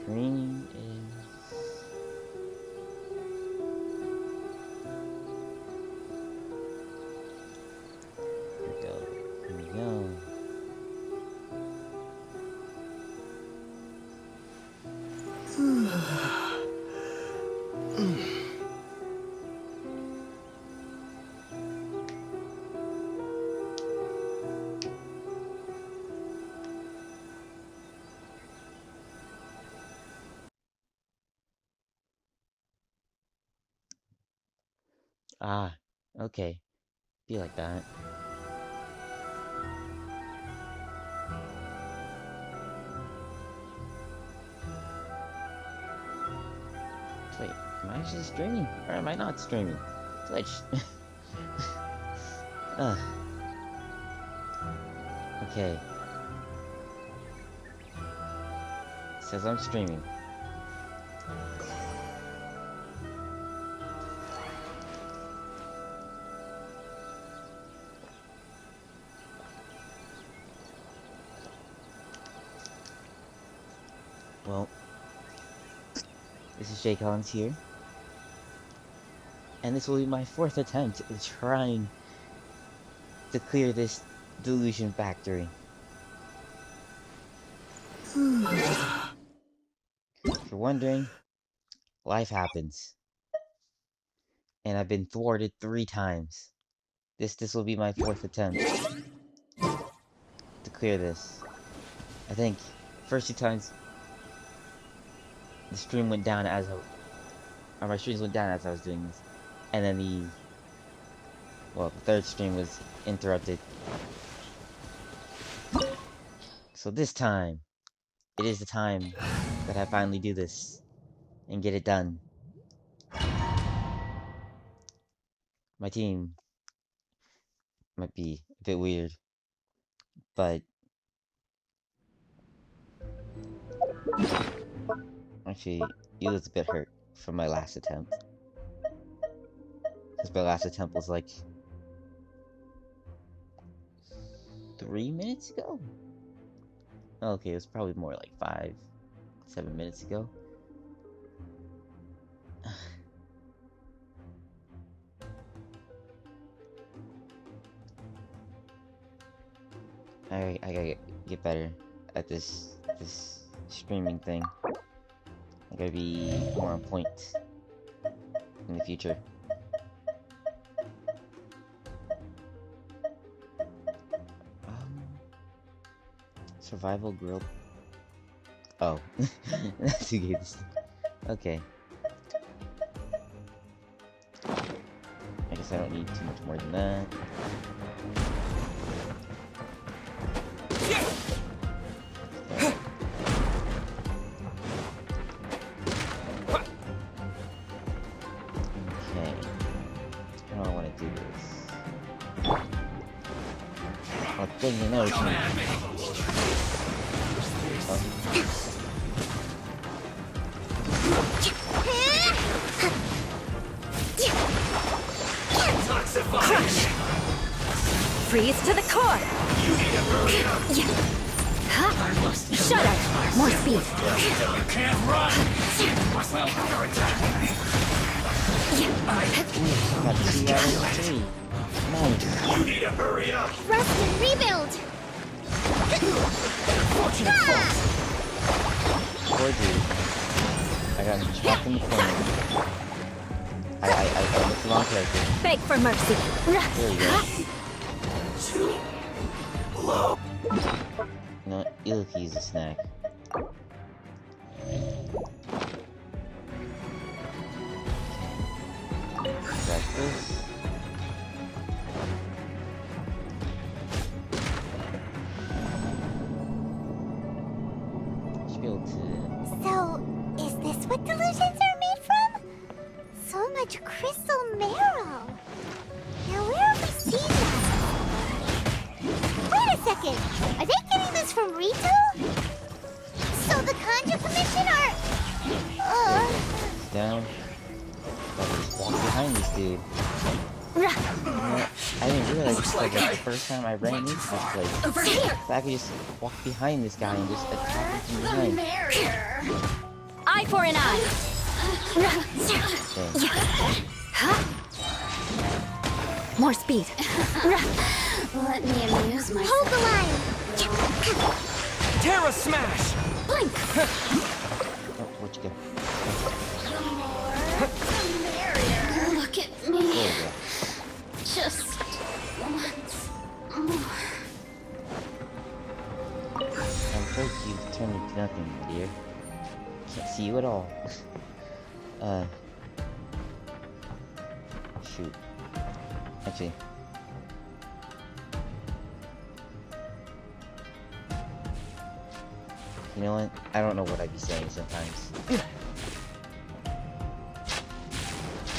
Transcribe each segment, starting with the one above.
stream is... Here we go. Here we go. Ah, okay. Be like that. Wait, am I actually streaming? Or am I not streaming? Twitch. Okay. Says I'm streaming. Well, this is Jayconyz here, and this will be my 4th attempt at trying to clear this delusion factory. If you're wondering, life happens, and I've been thwarted 3 times. This will be my 4th attempt to clear this. I think first 2 times the stream went down as my streams went down as I was doing this, and then the 3rd stream was interrupted. So this time, it is the time that I finally do this and get it done. My team might be a bit weird, but actually, he was a bit hurt from my last attempt. Because my last attempt was like 3 minutes ago? Okay, it was probably more like 5-7 minutes ago. I gotta get better at this streaming thing. I gotta be more on point in the future. Survival grill. Oh, that's who gave this. Okay. I guess I don't need too much more than that. You know what you mean. Crush! Freeze to the core! Shudder! More speed! You can't run! Well, counterattack! You need to hurry up! Rest and rebuild! Poor dude. I got him trapped in the corner. I went the wrong character. Beg for mercy! There you go. No, Jayconyz a snack. Grab this. So, is this what delusions are made from? So much crystal marrow. Now where have we seen that? Wait a second! Are they getting this from Rito? So the Conjure Commission are... Down. Just walk behind this dude. I didn't realize this like the first time I ran into this place. Over here! That I could just walk behind this guy and just attack him from behind. Eye for an eye. More speed. Let me amuse myself. Hold the line. Terra Smash! Blink. Oh, where'd you go? Look at me. There you go. Just once more. I'm afraid you've turned into nothing, dear. Can't see you at all. Shoot. Actually. You know what? I don't know what I'd be saying sometimes.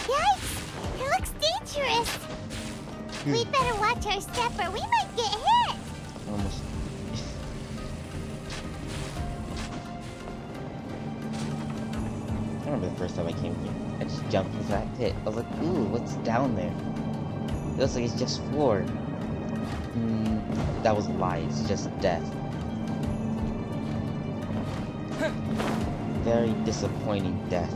Yikes! It looks dangerous. We'd better watch our step or we might get hit. Almost. I remember the first time I came here. I just jumped into that pit. I was like, ooh, what's down there? It looks like it's just floor. That was a lie. It's just death. Very disappointing death.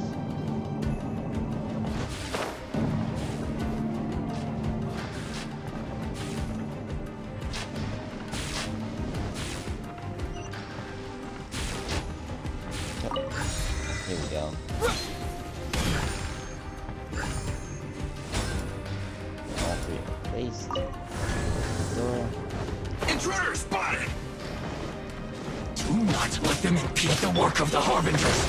Here we go. All three are placed. Door. Intruder spotted! Do not let them impede the work of the Harbingers!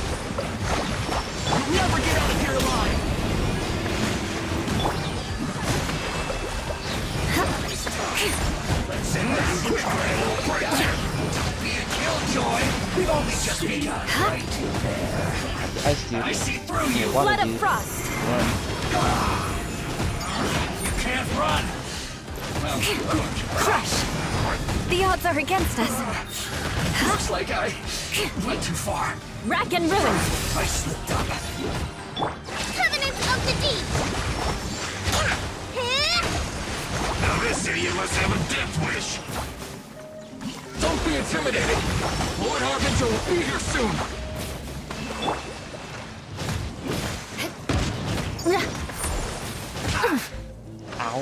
You'll never get out of here alive! Let's end this quick, Don't be a killjoy! We've only just begun, right? Ice Cube. I see through you! Water Blood of Dude. frost. Run. You can't run! Well, good. Crush. The odds are against us. Looks like I went too far. Rack and ruin. I slipped up. Covenant of the Deep. Now this idiot must have a death wish. Don't be intimidated. Lord Harbinger will be here soon. Ow.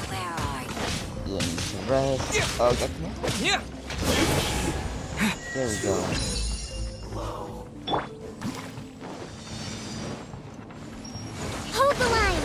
Where are you? You need to rest. Oh, got me. Yeah. There we go. Hold the line.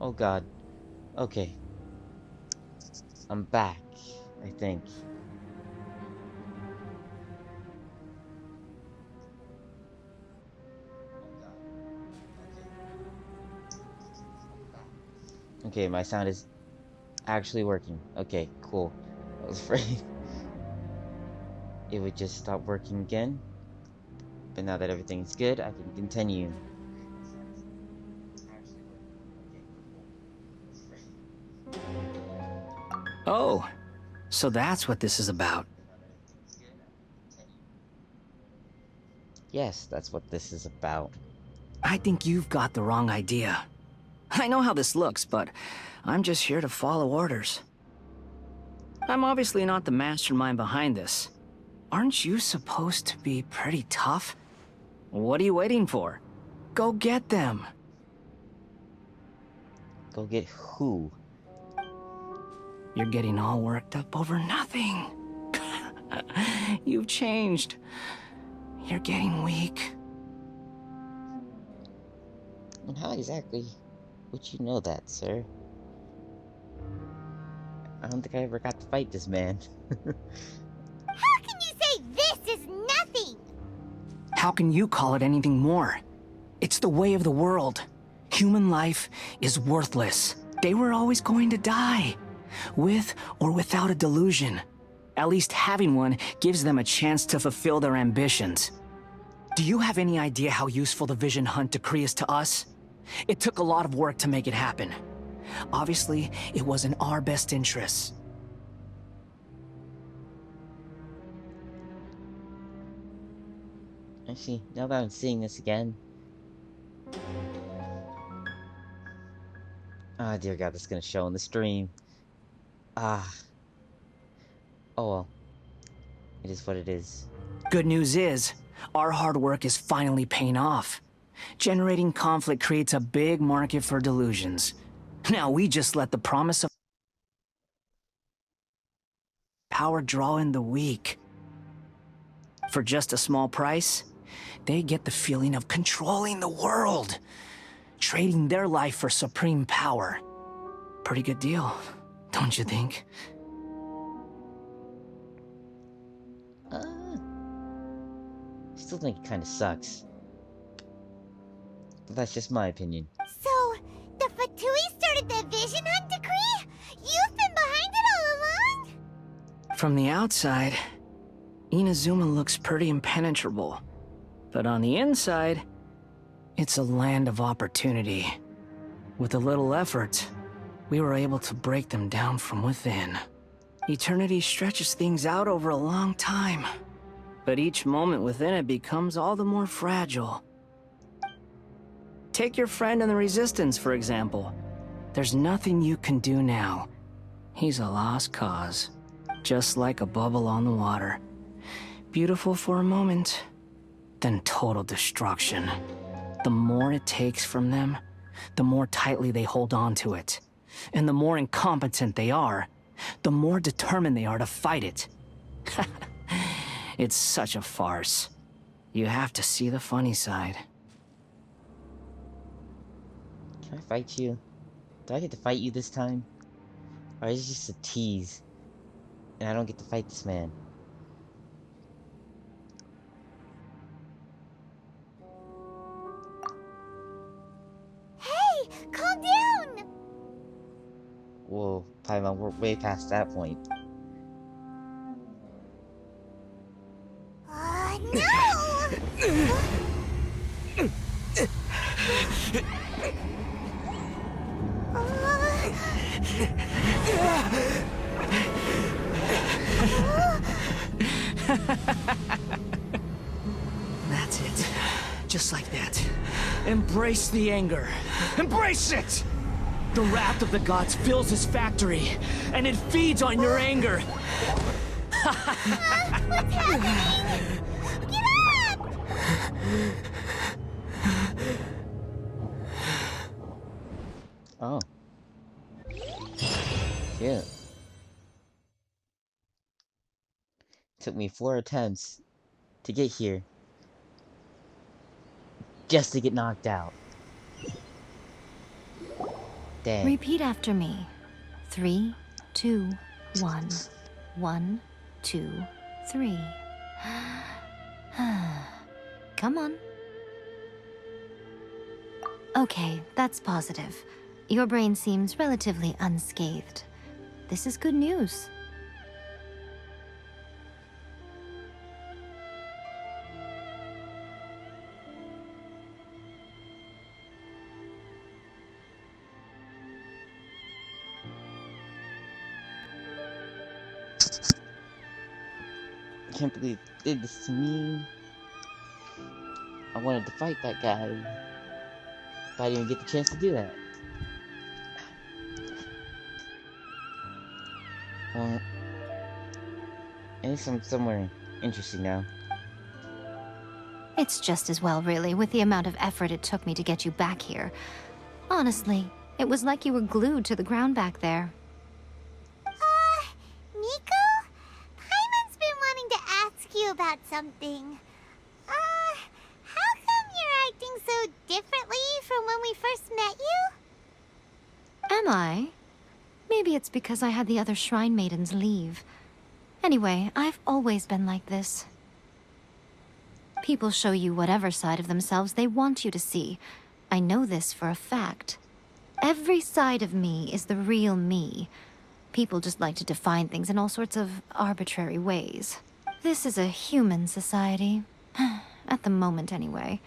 Oh god. Okay. I'm back, I think. Okay, my sound is actually working. Okay, cool. I was afraid it would just stop working again. But now that everything's good, I can continue. Oh, so that's what this is about. Yes, that's what this is about. I think you've got the wrong idea. I know how this looks, but I'm just here to follow orders. I'm obviously not the mastermind behind this. Aren't you supposed to be pretty tough? What are you waiting for? Go get them. Go get who? You're getting all worked up over nothing. You've changed. You're getting weak. And how exactly would you know that, sir? I don't think I ever got to fight this man. How can you say this is nothing? How can you call it anything more? It's the way of the world. Human life is worthless. They were always going to die. With or without a delusion. At least having one gives them a chance to fulfill their ambitions. Do you have any idea how useful the Vision Hunt decree is to us? It took a lot of work to make it happen. Obviously, it was in our best interests. Actually, now that I'm seeing this again. Ah, dear God, this is gonna show in the stream. Ah. Oh well. It is what it is. Good news is, our hard work is finally paying off. Generating conflict creates a big market for delusions. Now we just let the promise of power draw in the weak. For just a small price, they get the feeling of controlling the world. Trading their life for supreme power. Pretty good deal, don't you think? I still think it kind of sucks. But that's just my opinion. So, the Fatui started the Vision Hunt decree? You've been behind it all along? From the outside, Inazuma looks pretty impenetrable. But on the inside, it's a land of opportunity. With a little effort, we were able to break them down from within. Eternity stretches things out over a long time. But each moment within it becomes all the more fragile. Take your friend in the Resistance, for example. There's nothing you can do now. He's a lost cause. Just like a bubble on the water. Beautiful for a moment, then total destruction. The more it takes from them, the more tightly they hold on to it. And the more incompetent they are, the more determined they are to fight it. It's such a farce. You have to see the funny side. Can I fight you? Do I get to fight you this time? Or is it just a tease? And I don't get to fight this man? Hey, calm down! Whoa, Paimon, we're way past that point. No! That's it. Just like that. Embrace the anger. Embrace it! The wrath of the gods fills his factory, and it feeds on your anger. What's happening? Get up! Oh. Yeah. Took me 4 attempts to get here. Just to get knocked out. Dang. Repeat after me. 3, 2, 1. 1, 2, 3. Come on. Okay, that's positive. Your brain seems relatively unscathed. This is good news. I can't believe they did this to me. I wanted to fight that guy, but I didn't even get the chance to do that. Well, at least I'm somewhere interesting now. It's just as well, really, with the amount of effort it took me to get you back here. Honestly, it was like you were glued to the ground back there. Nico? Paimon's been wanting to ask you about something. How come you're acting so differently from when we first met you? Am I? Maybe it's because I had the other Shrine Maidens leave. Anyway, I've always been like this. People show you whatever side of themselves they want you to see. I know this for a fact. Every side of me is the real me. People just like to define things in all sorts of arbitrary ways. This is a human society. At the moment, anyway.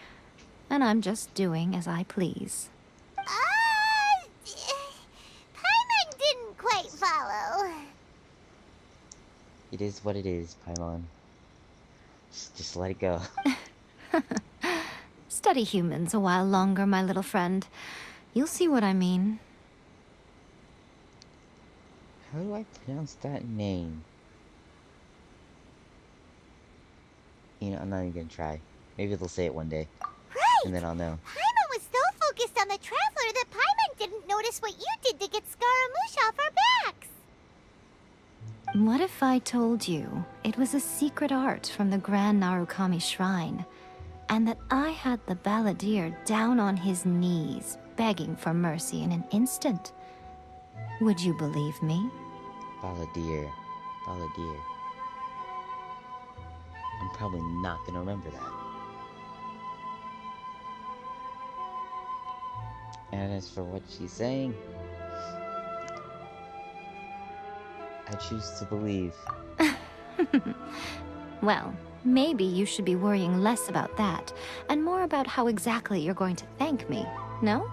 And I'm just doing as I please. Paimon didn't quite follow. It is what it is, Paimon. Just let it go. Study humans a while longer, my little friend. You'll see what I mean. How do I pronounce that name? You know, I'm not even gonna try. Maybe they'll say it one day. Right! And then I'll know. Paimon was so focused on the Traveler that Paimon didn't notice what you did to get Scaramouche off our backs. What if I told you it was a secret art from the Grand Narukami Shrine, and that I had the balladeer down on his knees, begging for mercy in an instant? Would you believe me? Balladeer. Balladeer. I'm probably not gonna remember that. And as for what she's saying, I choose to believe. Well, maybe you should be worrying less about that, and more about how exactly you're going to thank me, no?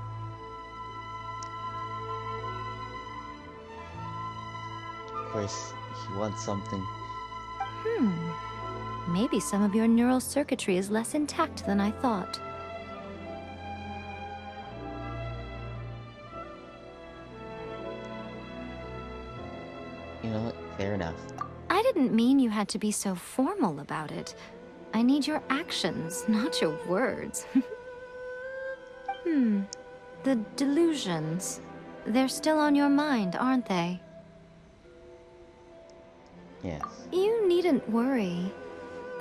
Of course, if you want something. Maybe some of your neural circuitry is less intact than I thought. You know what? Fair enough. I didn't mean you had to be so formal about it. I need your actions, not your words. The delusions. They're still on your mind, aren't they? Yes. You needn't worry.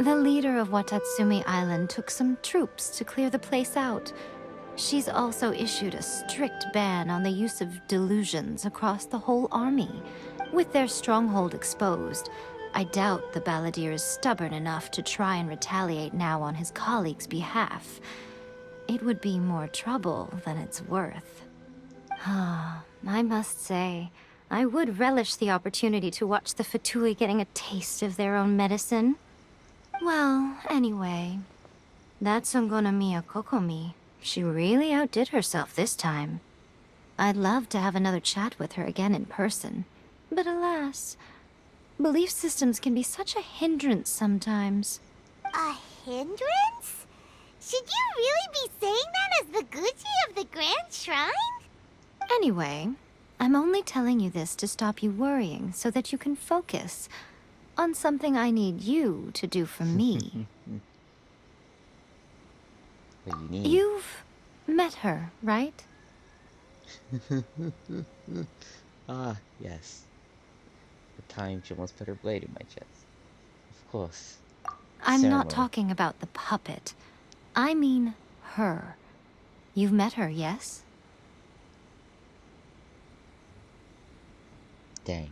The leader of Watatsumi Island took some troops to clear the place out. She's also issued a strict ban on the use of delusions across the whole army. With their stronghold exposed, I doubt the balladeer is stubborn enough to try and retaliate now on his colleagues' behalf. It would be more trouble than it's worth. I must say, I would relish the opportunity to watch the Fatui getting a taste of their own medicine. Well, anyway, that Songonomiya Kokomi, she really outdid herself this time. I'd love to have another chat with her again in person, but alas, belief systems can be such a hindrance sometimes. A hindrance? Should you really be saying that as the Gucci of the Grand Shrine? Anyway, I'm only telling you this to stop you worrying so that you can focus on something I need you to do for me. What do you need? You've met her, right? Ah, yes. The time she almost put her blade in my chest. Of course. I'm not Ceremony. talking about the puppet. I mean her. You've met her, yes? Dang.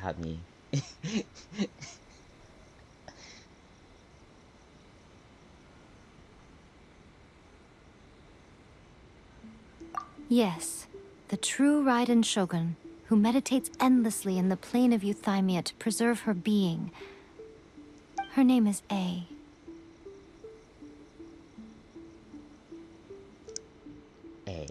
Got me. Yes, the true Raiden Shogun, who meditates endlessly in the plane of Euthymia to preserve her being. Her name is A. A.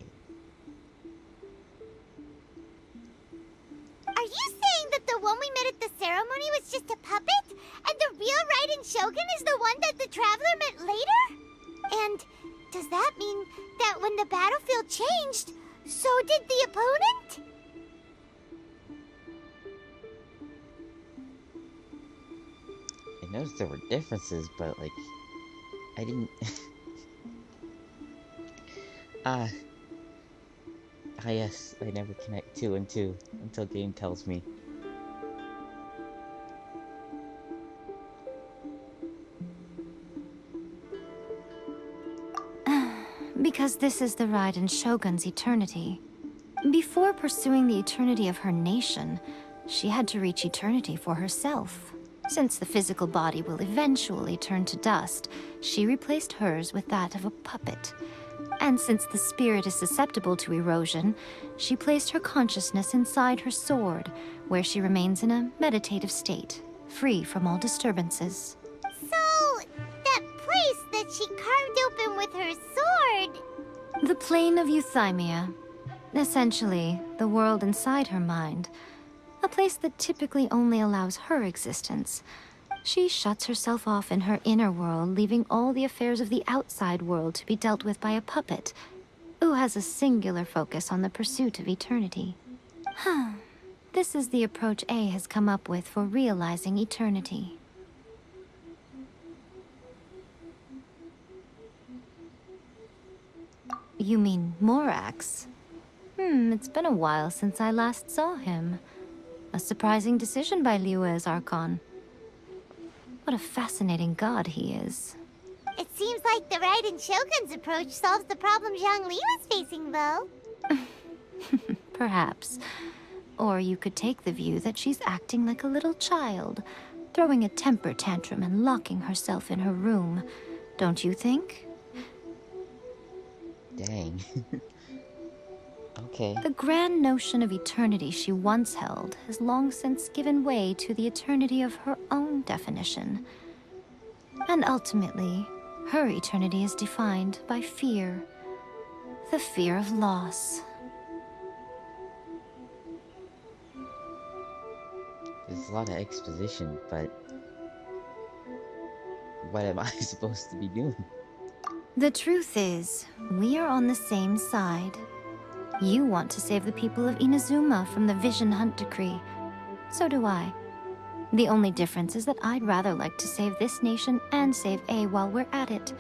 Are you saying that the one we met at the ceremony was just a puppet? And the real Raiden Shogun is the one that the Traveler met later? And does that mean that when the battlefield changed, so did the opponent? I noticed there were differences, but like, I didn't. Yes, I never connect two and two until game tells me. Because this is the Raiden Shogun's eternity. Before pursuing the eternity of her nation, she had to reach eternity for herself. Since the physical body will eventually turn to dust, she replaced hers with that of a puppet. And since the spirit is susceptible to erosion, she placed her consciousness inside her sword, where she remains in a meditative state, free from all disturbances. So, that place that she carved open with her sword... The plane of Euthymia. Essentially, the world inside her mind. A place that typically only allows her existence. She shuts herself off in her inner world, leaving all the affairs of the outside world to be dealt with by a puppet, who has a singular focus on the pursuit of eternity. This is the approach A has come up with for realizing eternity. You mean Morax? It's been a while since I last saw him. A surprising decision by Liyue's Archon. What a fascinating god he is. It seems like the Raiden Shogun's approach solves the problem Zhongli was facing, though. Perhaps. Or you could take the view that she's acting like a little child, throwing a temper tantrum and locking herself in her room. Don't you think? Dang. Okay. The grand notion of eternity she once held has long since given way to the eternity of her own definition. And ultimately, her eternity is defined by fear. The fear of loss. There's a lot of exposition, but what am I supposed to be doing? The truth is, we are on the same side. You want to save the people of Inazuma from the Vision Hunt decree. So do I. The only difference is that I'd rather like to save this nation and save A while we're at it.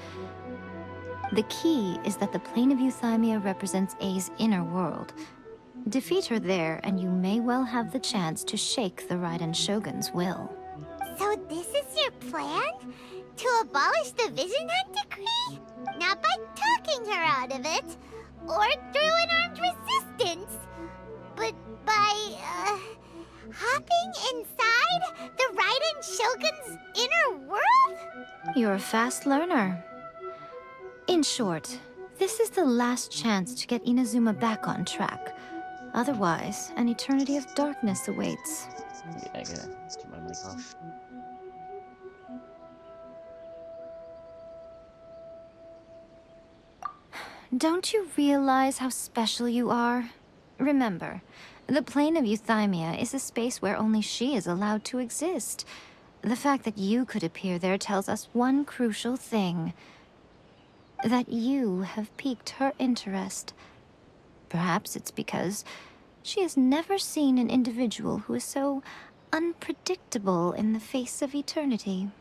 The key is that the plane of Euthymia represents A's inner world. Defeat her there, and you may well have the chance to shake the Raiden Shogun's will. So this is your plan? To abolish the Vision Hunt decree? Not by talking her out of it, or through an armed resistance, but by, hopping inside the Raiden Shogun's inner world? You're a fast learner. In short, this is the last chance to get Inazuma back on track. Otherwise, an eternity of darkness awaits. Yeah, I gotta turn my mic off. Don't you realize how special you are? Remember, the plane of Euthymia is a space where only she is allowed to exist. The fact that you could appear there tells us one crucial thing. That you have piqued her interest. Perhaps it's because she has never seen an individual who is so unpredictable in the face of eternity.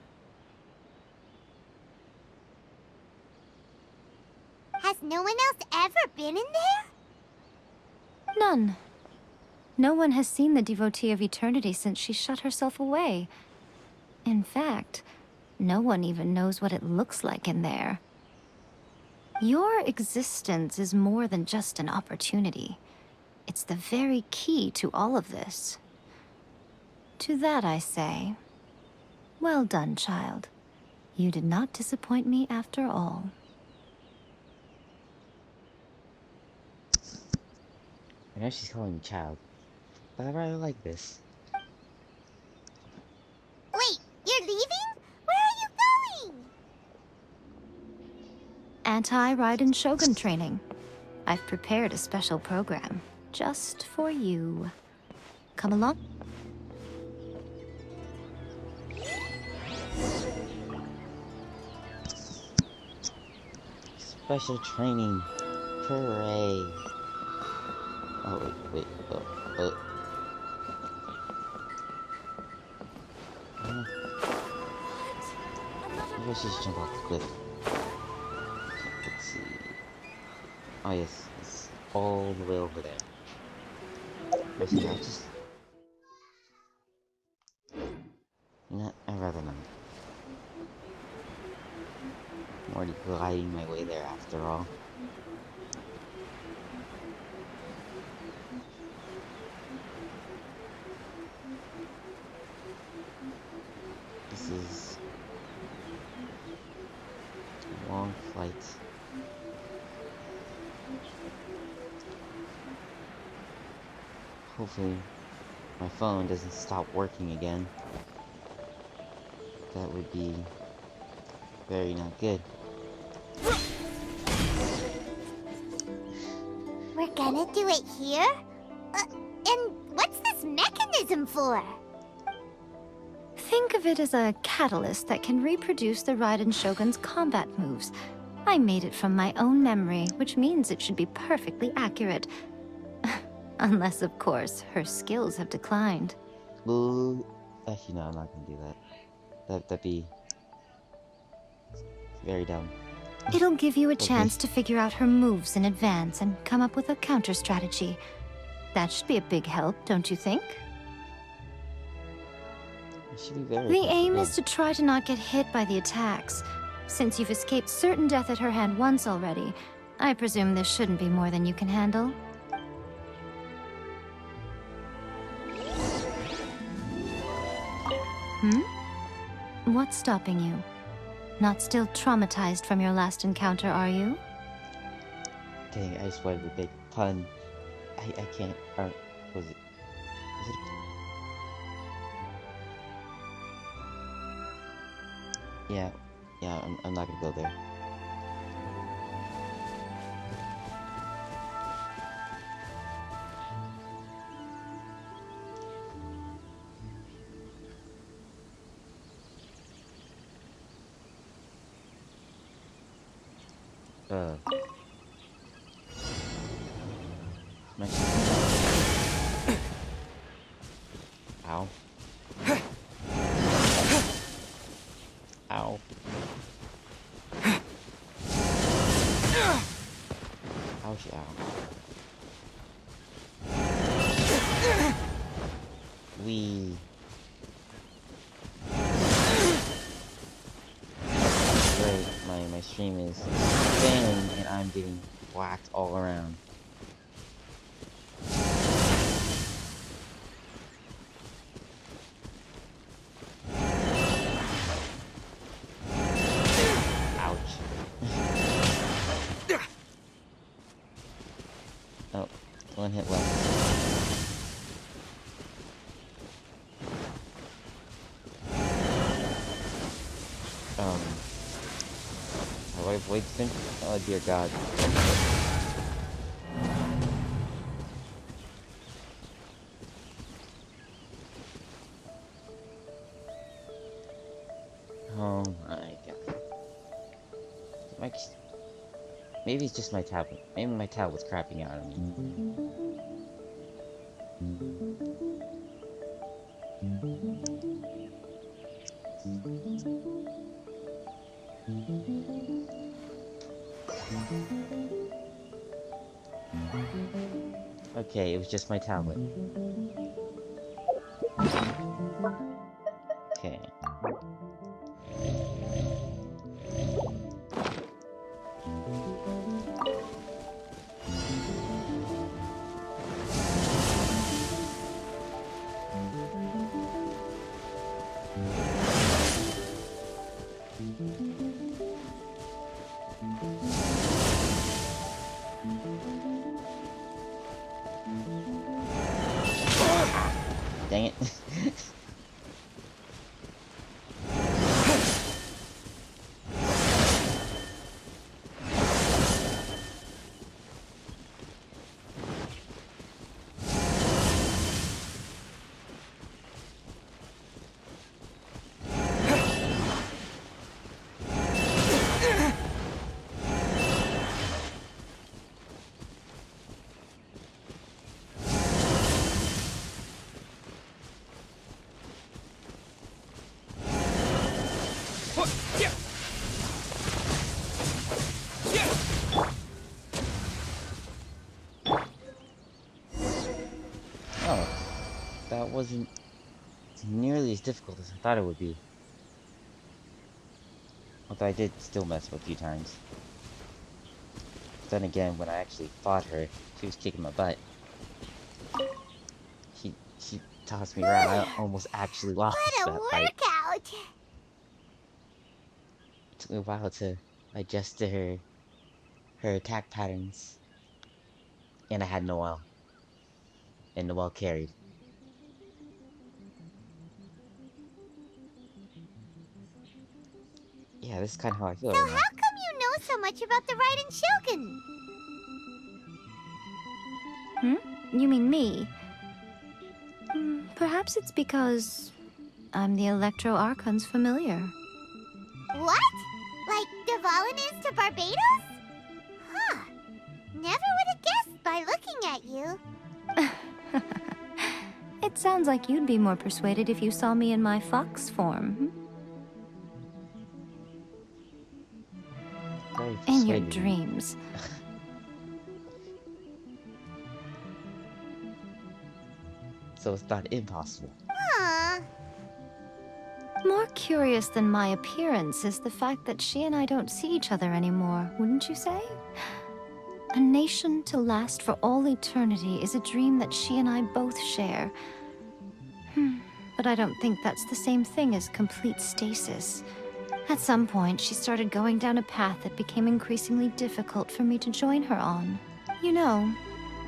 Has no one else ever been in there? None. No one has seen the devotee of eternity since she shut herself away. In fact, no one even knows what it looks like in there. Your existence is more than just an opportunity. It's the very key to all of this. To that I say, well done, child. You did not disappoint me after all. I know she's calling me child, but I rather like this. Wait, you're leaving? Where are you going? Anti-Raiden Shogun training. I've prepared a special program just for you. Come along. Special training. Hooray. Oh, wait. Maybe I should just jump off the cliff. Let's see. Oh, yes. It's all the way over there. Actually, I just... Nah, I'd rather not. I'm already gliding my way there after all. This is a long flight. Hopefully my phone doesn't stop working again. That would be very not good. We're gonna do it here? And what's this mechanism for? Think of it as a catalyst that can reproduce the Raiden Shogun's combat moves. I made it from my own memory, which means it should be perfectly accurate. Unless, of course, her skills have declined. Ooh. Actually, no, I'm not gonna do that. That'd be very dumb. It'll give you a Okay. chance to figure out her moves in advance and come up with a counter strategy. That should be a big help, don't you think? It should be very The good, aim yeah. is to try to not get hit by the attacks. Since you've escaped certain death at her hand once already, I presume this shouldn't be more than you can handle. What's stopping you? Not still traumatized from your last encounter, are you? Dang, I just wanted a big pun. I can't. Was it? Yeah, I'm not gonna go there. My... Ow. Ow. Ouch, ow. We. My stream is failing and I'm getting whacked all around. Ouch. Oh, one hit left. How do I avoid this thing? Oh dear God. Oh my God. Maybe it's just my tablet. Maybe my tablet's crapping out on me. Okay, it was just my tablet. Okay. dang it. Oh, that wasn't nearly as difficult as I thought it would be. Although I did still mess up a few times. Then again, when I actually fought her, she was kicking my butt. She tossed me around. I almost actually lost What a that fight. workout! It took me a while to adjust to her attack patterns. And I had Noelle. And Noelle carried. Yeah, this is kind of how I feel So right how now. come you know so much about the Raiden Shogun? You mean me? Perhaps it's because I'm the Electro Archon's familiar. What? Like Dvalin is to Barbados? Huh. Never would have guessed by looking at you. It sounds like you'd be more persuaded if you saw me in my fox form. Very In your persuading. dreams. So it's not impossible. Huh. More curious than my appearance is the fact that she and I don't see each other anymore, wouldn't you say? A nation to last for all eternity is a dream that she and I both share. But I don't think that's the same thing as complete stasis. At some point, she started going down a path that became increasingly difficult for me to join her on. You know,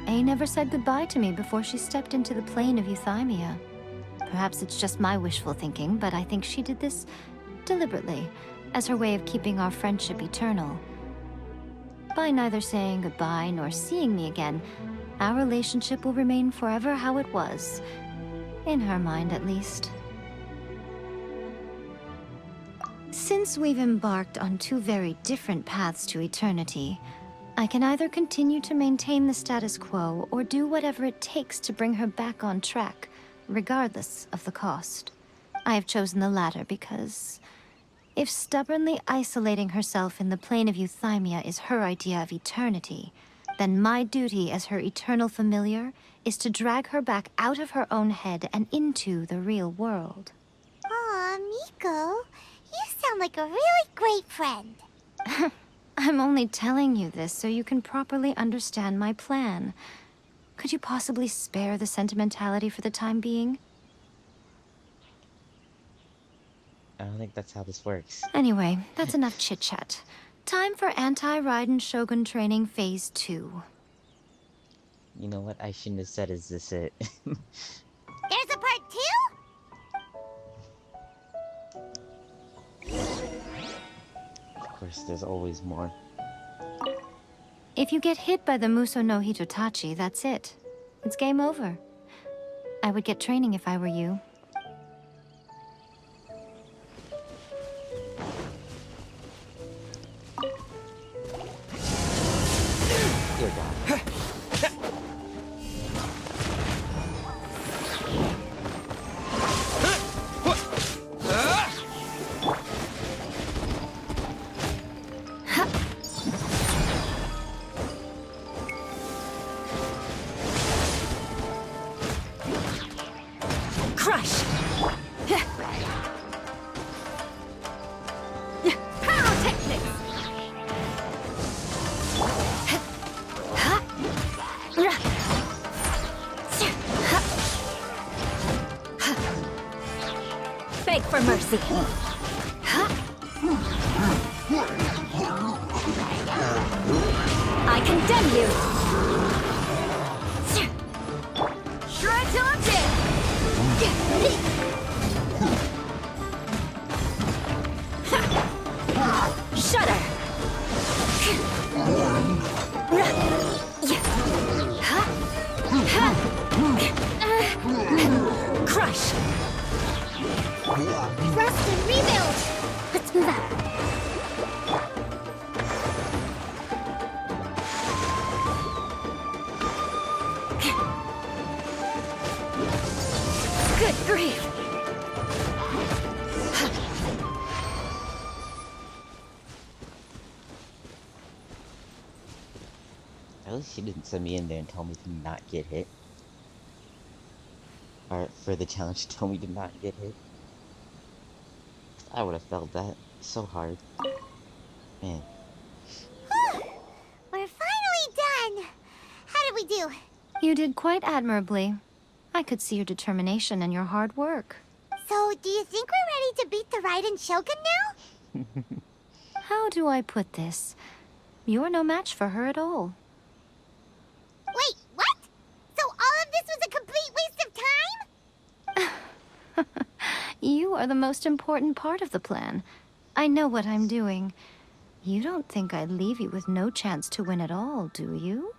A never said goodbye to me before she stepped into the plane of Euthymia. Perhaps it's just my wishful thinking, but I think she did this deliberately, as her way of keeping our friendship eternal. By neither saying goodbye nor seeing me again, our relationship will remain forever how it was. In her mind, at least. Since we've embarked on two very different paths to eternity, I can either continue to maintain the status quo or do whatever it takes to bring her back on track, regardless of the cost. I have chosen the latter because if stubbornly isolating herself in the plane of Euthymia is her idea of eternity, then my duty as her eternal familiar is to drag her back out of her own head and into the real world. Aw, Miko, you sound like a really great friend. I'm only telling you this so you can properly understand my plan. Could you possibly spare the sentimentality for the time being? I don't think that's how this works. Anyway, that's enough chit-chat. Time for Anti-Raiden Shogun Training Phase 2. You know what? I shouldn't have said, is this it? There's a part 2? Of course, there's always more. If you get hit by the Muso no Hitotachi, that's it. It's game over. I would get training if I were you. Dear God. Crush! Pyrotechnics! Beg for mercy. I condemn you. Shred till I'm dead. Crush! Rest and rebuild! Let's move out. Good grief! At least she didn't send me in there and tell me to not get hit. Or for the challenge, tell me to not get hit. I would have felt that so hard. Man. We're finally done! How did we do? You did quite admirably. I could see your determination and your hard work. So, do you think we're ready to beat the Raiden Shogun now? How do I put this? You're no match for her at all. Wait, what? So all of this was a complete waste of time? You are the most important part of the plan. I know what I'm doing. You don't think I'd leave you with no chance to win at all, do you?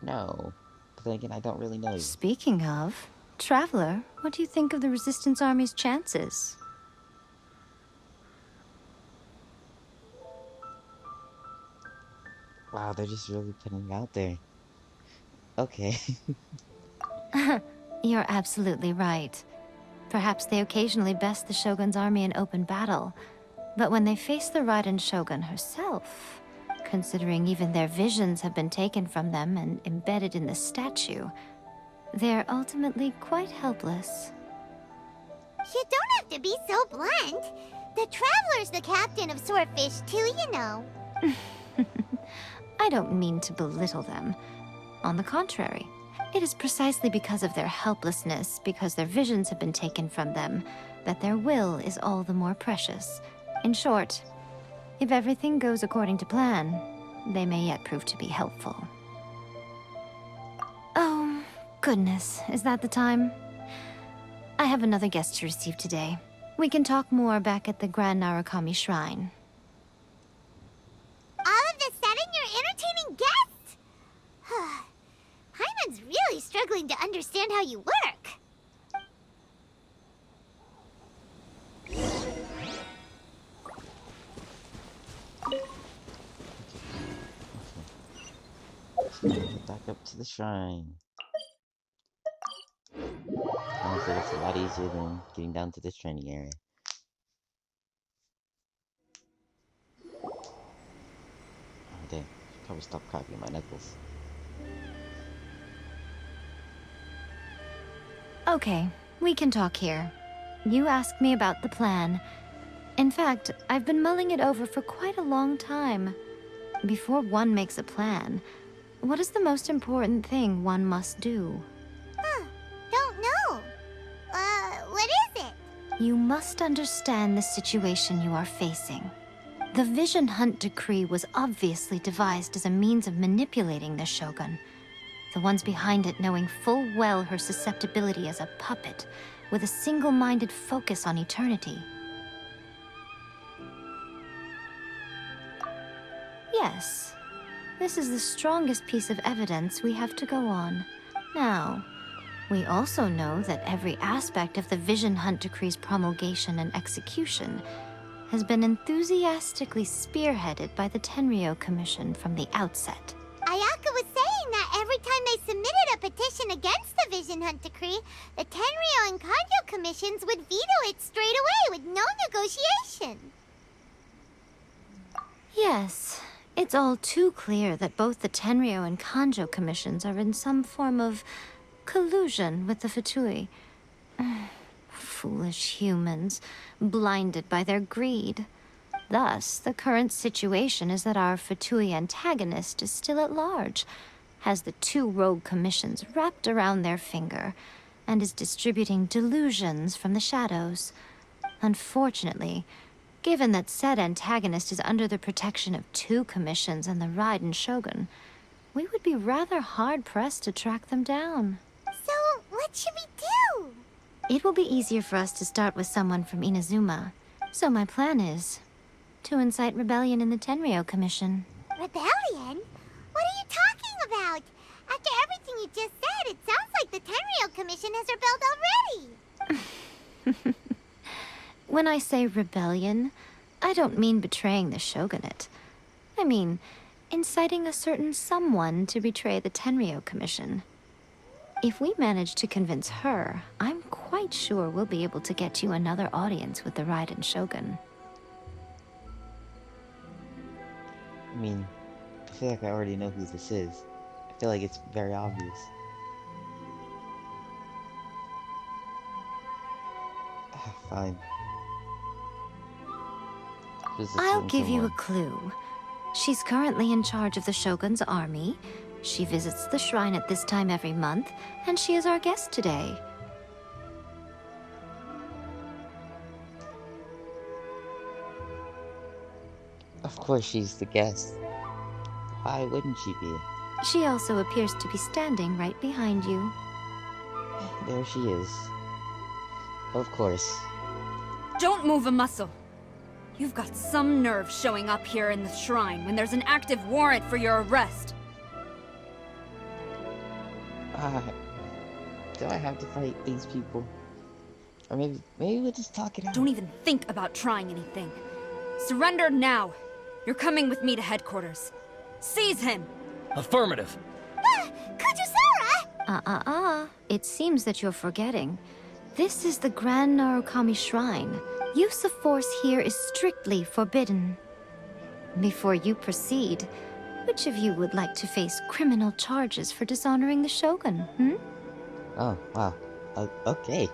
No. But then again, I don't really know you. Speaking of, Traveler, what do you think of the Resistance Army's chances? Wow, they're just really putting it out there. Okay. You're absolutely right. Perhaps they occasionally best the Shogun's army in open battle, but when they face the Raiden Shogun herself, considering even their visions have been taken from them and embedded in the statue, they're ultimately quite helpless. You don't have to be so blunt. The Traveler's the captain of Swordfish too, you know. I don't mean to belittle them. On the contrary, it is precisely because of their helplessness, because their visions have been taken from them, that their will is all the more precious. In short, if everything goes according to plan, they may yet prove to be helpful. Oh, goodness, is that the time? I have another guest to receive today. We can talk more back at the Grand Narukami Shrine. All of a sudden, you're entertaining guests? Paimon's really struggling to understand how you work. Back up to the shrine. Honestly, it's a lot easier than getting down to this training area. Oh damn, should probably stop copying my knuckles. Okay, we can talk here. You asked me about the plan. In fact, I've been mulling it over for quite a long time. Before one makes a plan, what is the most important thing one must do? Don't know. What is it? You must understand the situation you are facing. The Vision Hunt Decree was obviously devised as a means of manipulating the Shogun. The ones behind it knowing full well her susceptibility as a puppet, with a single-minded focus on eternity. Yes, this is the strongest piece of evidence we have to go on. Now, we also know that every aspect of the Vision Hunt Decree's promulgation and execution has been enthusiastically spearheaded by the Tenryou Commission from the outset. Ayaka was saying that every time they submitted a petition against the Vision Hunt Decree, the Tenryou and Kanjo commissions would veto it straight away with no negotiation. Yes, it's all too clear that both the Tenryou and Kanjo commissions are in some form of collusion with the Fatui. Foolish humans, blinded by their greed. Thus, the current situation is that our Fatui antagonist is still at large, has the two rogue commissions wrapped around their finger, and is distributing delusions from the shadows. Unfortunately, given that said antagonist is under the protection of two commissions and the Raiden Shogun, we would be rather hard-pressed to track them down. So, what should we do? It will be easier for us to start with someone from Inazuma. So my plan is to incite rebellion in the Tenryo Commission. Rebellion? What are you talking about? After everything you just said, it sounds like the Tenryo Commission has rebelled already. When I say rebellion, I don't mean betraying the shogunate. I mean inciting a certain someone to betray the Tenryo Commission. If we manage to convince her, I'm quite sure we'll be able to get you another audience with the Raiden Shogun. I mean, I feel like I already know who this is. I feel like it's very obvious. Fine. I'll give you a clue. She's currently in charge of the Shogun's army. She visits the shrine at this time every month, and she is our guest today. Of course she's the guest. Why wouldn't she be? She also appears to be standing right behind you. There she is. Of course. Don't move a muscle. You've got some nerve showing up here in the shrine when there's an active warrant for your arrest. Do I have to fight these people? Or maybe we'll just talk it out. Don't even think about trying anything. Surrender now. You're coming with me to headquarters. Seize him! Affirmative. Kujusara! It seems that you're forgetting. This is the Grand Narukami Shrine. Use of force here is strictly forbidden. Before you proceed, which of you would like to face criminal charges for dishonoring the Shogun, Oh, wow. Okay.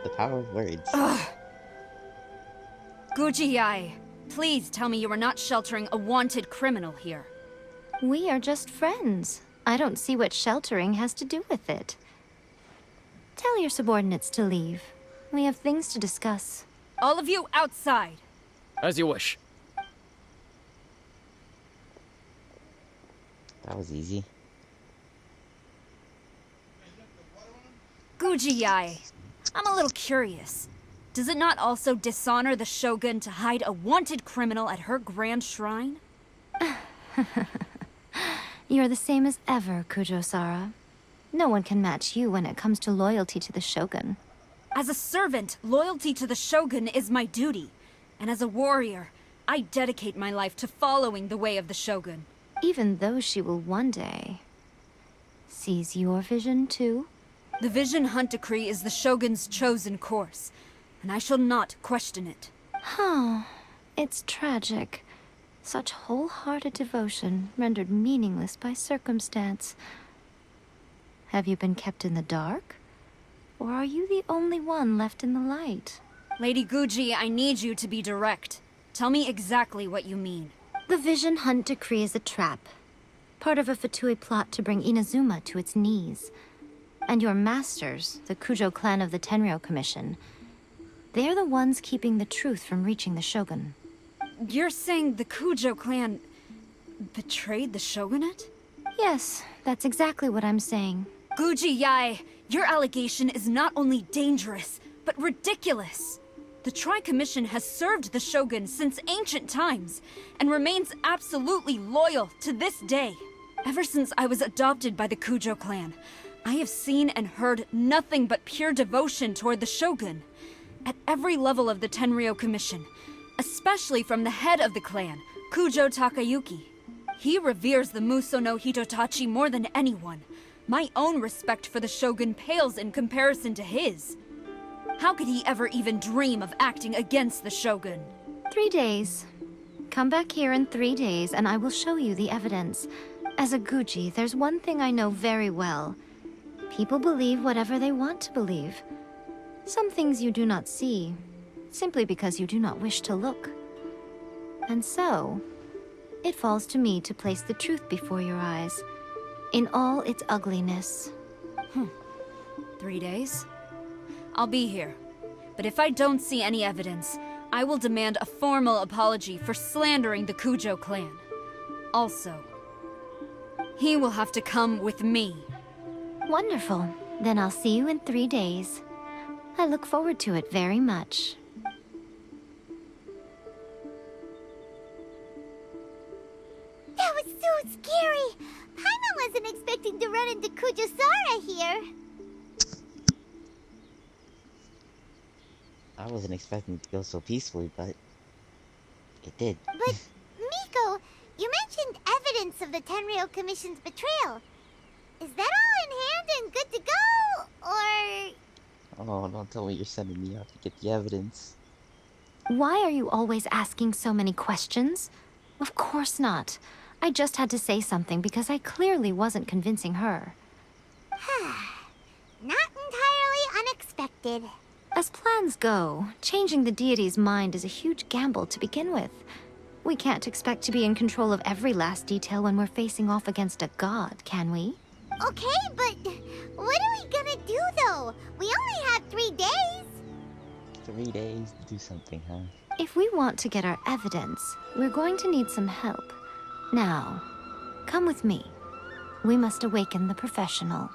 The power of words. Ugh. Gujiyai, please tell me you are not sheltering a wanted criminal here. We are just friends. I don't see what sheltering has to do with it. Tell your subordinates to leave. We have things to discuss. All of you outside. As you wish. That was easy. Gujiyai, I'm a little curious. Does it not also dishonor the Shogun to hide a wanted criminal at her grand shrine? You're the same as ever, Kujosara. No one can match you when it comes to loyalty to the Shogun. As a servant, loyalty to the Shogun is my duty. And as a warrior, I dedicate my life to following the way of the Shogun. Even though she will one day seize your vision too? The Vision Hunt Decree is the Shogun's chosen course, and I shall not question it. It's tragic. Such wholehearted devotion rendered meaningless by circumstance. Have you been kept in the dark? Or are you the only one left in the light? Lady Guji, I need you to be direct. Tell me exactly what you mean. The Vision Hunt Decree is a trap. Part of a Fatui plot to bring Inazuma to its knees. And your masters, the Kujo clan of the Tenryo Commission, they're the ones keeping the truth from reaching the Shogun. You're saying the Kujo clan betrayed the shogunate? Yes, that's exactly what I'm saying. Guji Yai, your allegation is not only dangerous, but ridiculous. The Tri-Commission has served the Shogun since ancient times, and remains absolutely loyal to this day. Ever since I was adopted by the Kujo clan, I have seen and heard nothing but pure devotion toward the Shogun. At every level of the Tenryo Commission, especially from the head of the clan, Kujo Takayuki. He reveres the Muso no Hitotachi more than anyone. My own respect for the Shogun pales in comparison to his. How could he ever even dream of acting against the Shogun? 3 days. Come back here in 3 days and I will show you the evidence. As a Guji, there's one thing I know very well. People believe whatever they want to believe. Some things you do not see, simply because you do not wish to look. And so, it falls to me to place the truth before your eyes, in all its ugliness. 3 days? I'll be here. But if I don't see any evidence, I will demand a formal apology for slandering the Kujo clan. Also, he will have to come with me. Wonderful. Then I'll see you in 3 days. I look forward to it very much. was so scary. Paimon wasn't expecting to run into Kujusara here. I wasn't expecting it to go so peacefully, but it did. But, Miko, you mentioned evidence of the Tenryou Commission's betrayal. Is that all in hand and good to go, or...? Oh, don't tell me you're sending me out to get the evidence. Why are you always asking so many questions? Of course not. I just had to say something because I clearly wasn't convincing her. Not entirely unexpected. As plans go, changing the deity's mind is a huge gamble to begin with. We can't expect to be in control of every last detail when we're facing off against a god, can we? Okay, but what are we gonna do, though? We only have 3 days. 3 days to do something, huh? If we want to get our evidence, we're going to need some help. Now, come with me. We must awaken the professional.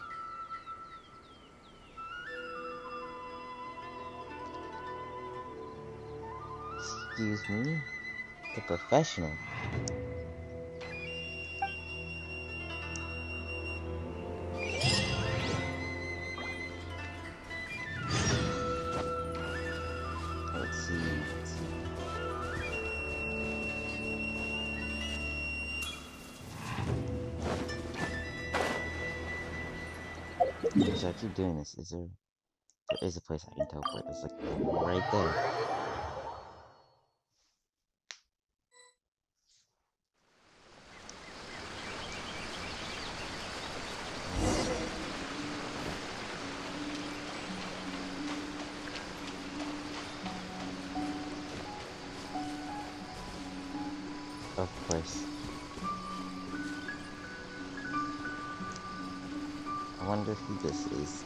Excuse me? The professional? Let's see. So I keep doing this. There is a place I can teleport. It's like right there. Of course. I wonder who this is.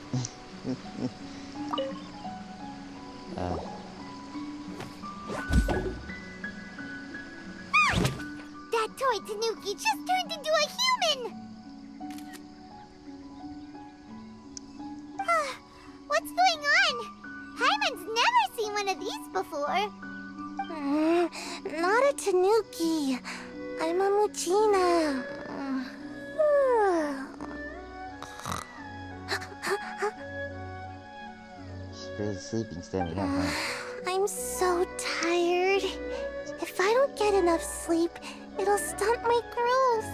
That toy Tanuki just turned into a human! What's going on? Paimon's never seen one of these before. Not a Tanuki. I'm a Muchina. She's really sleeping standing up, huh? I'm so tired. If I don't get enough sleep, it'll stunt my growth.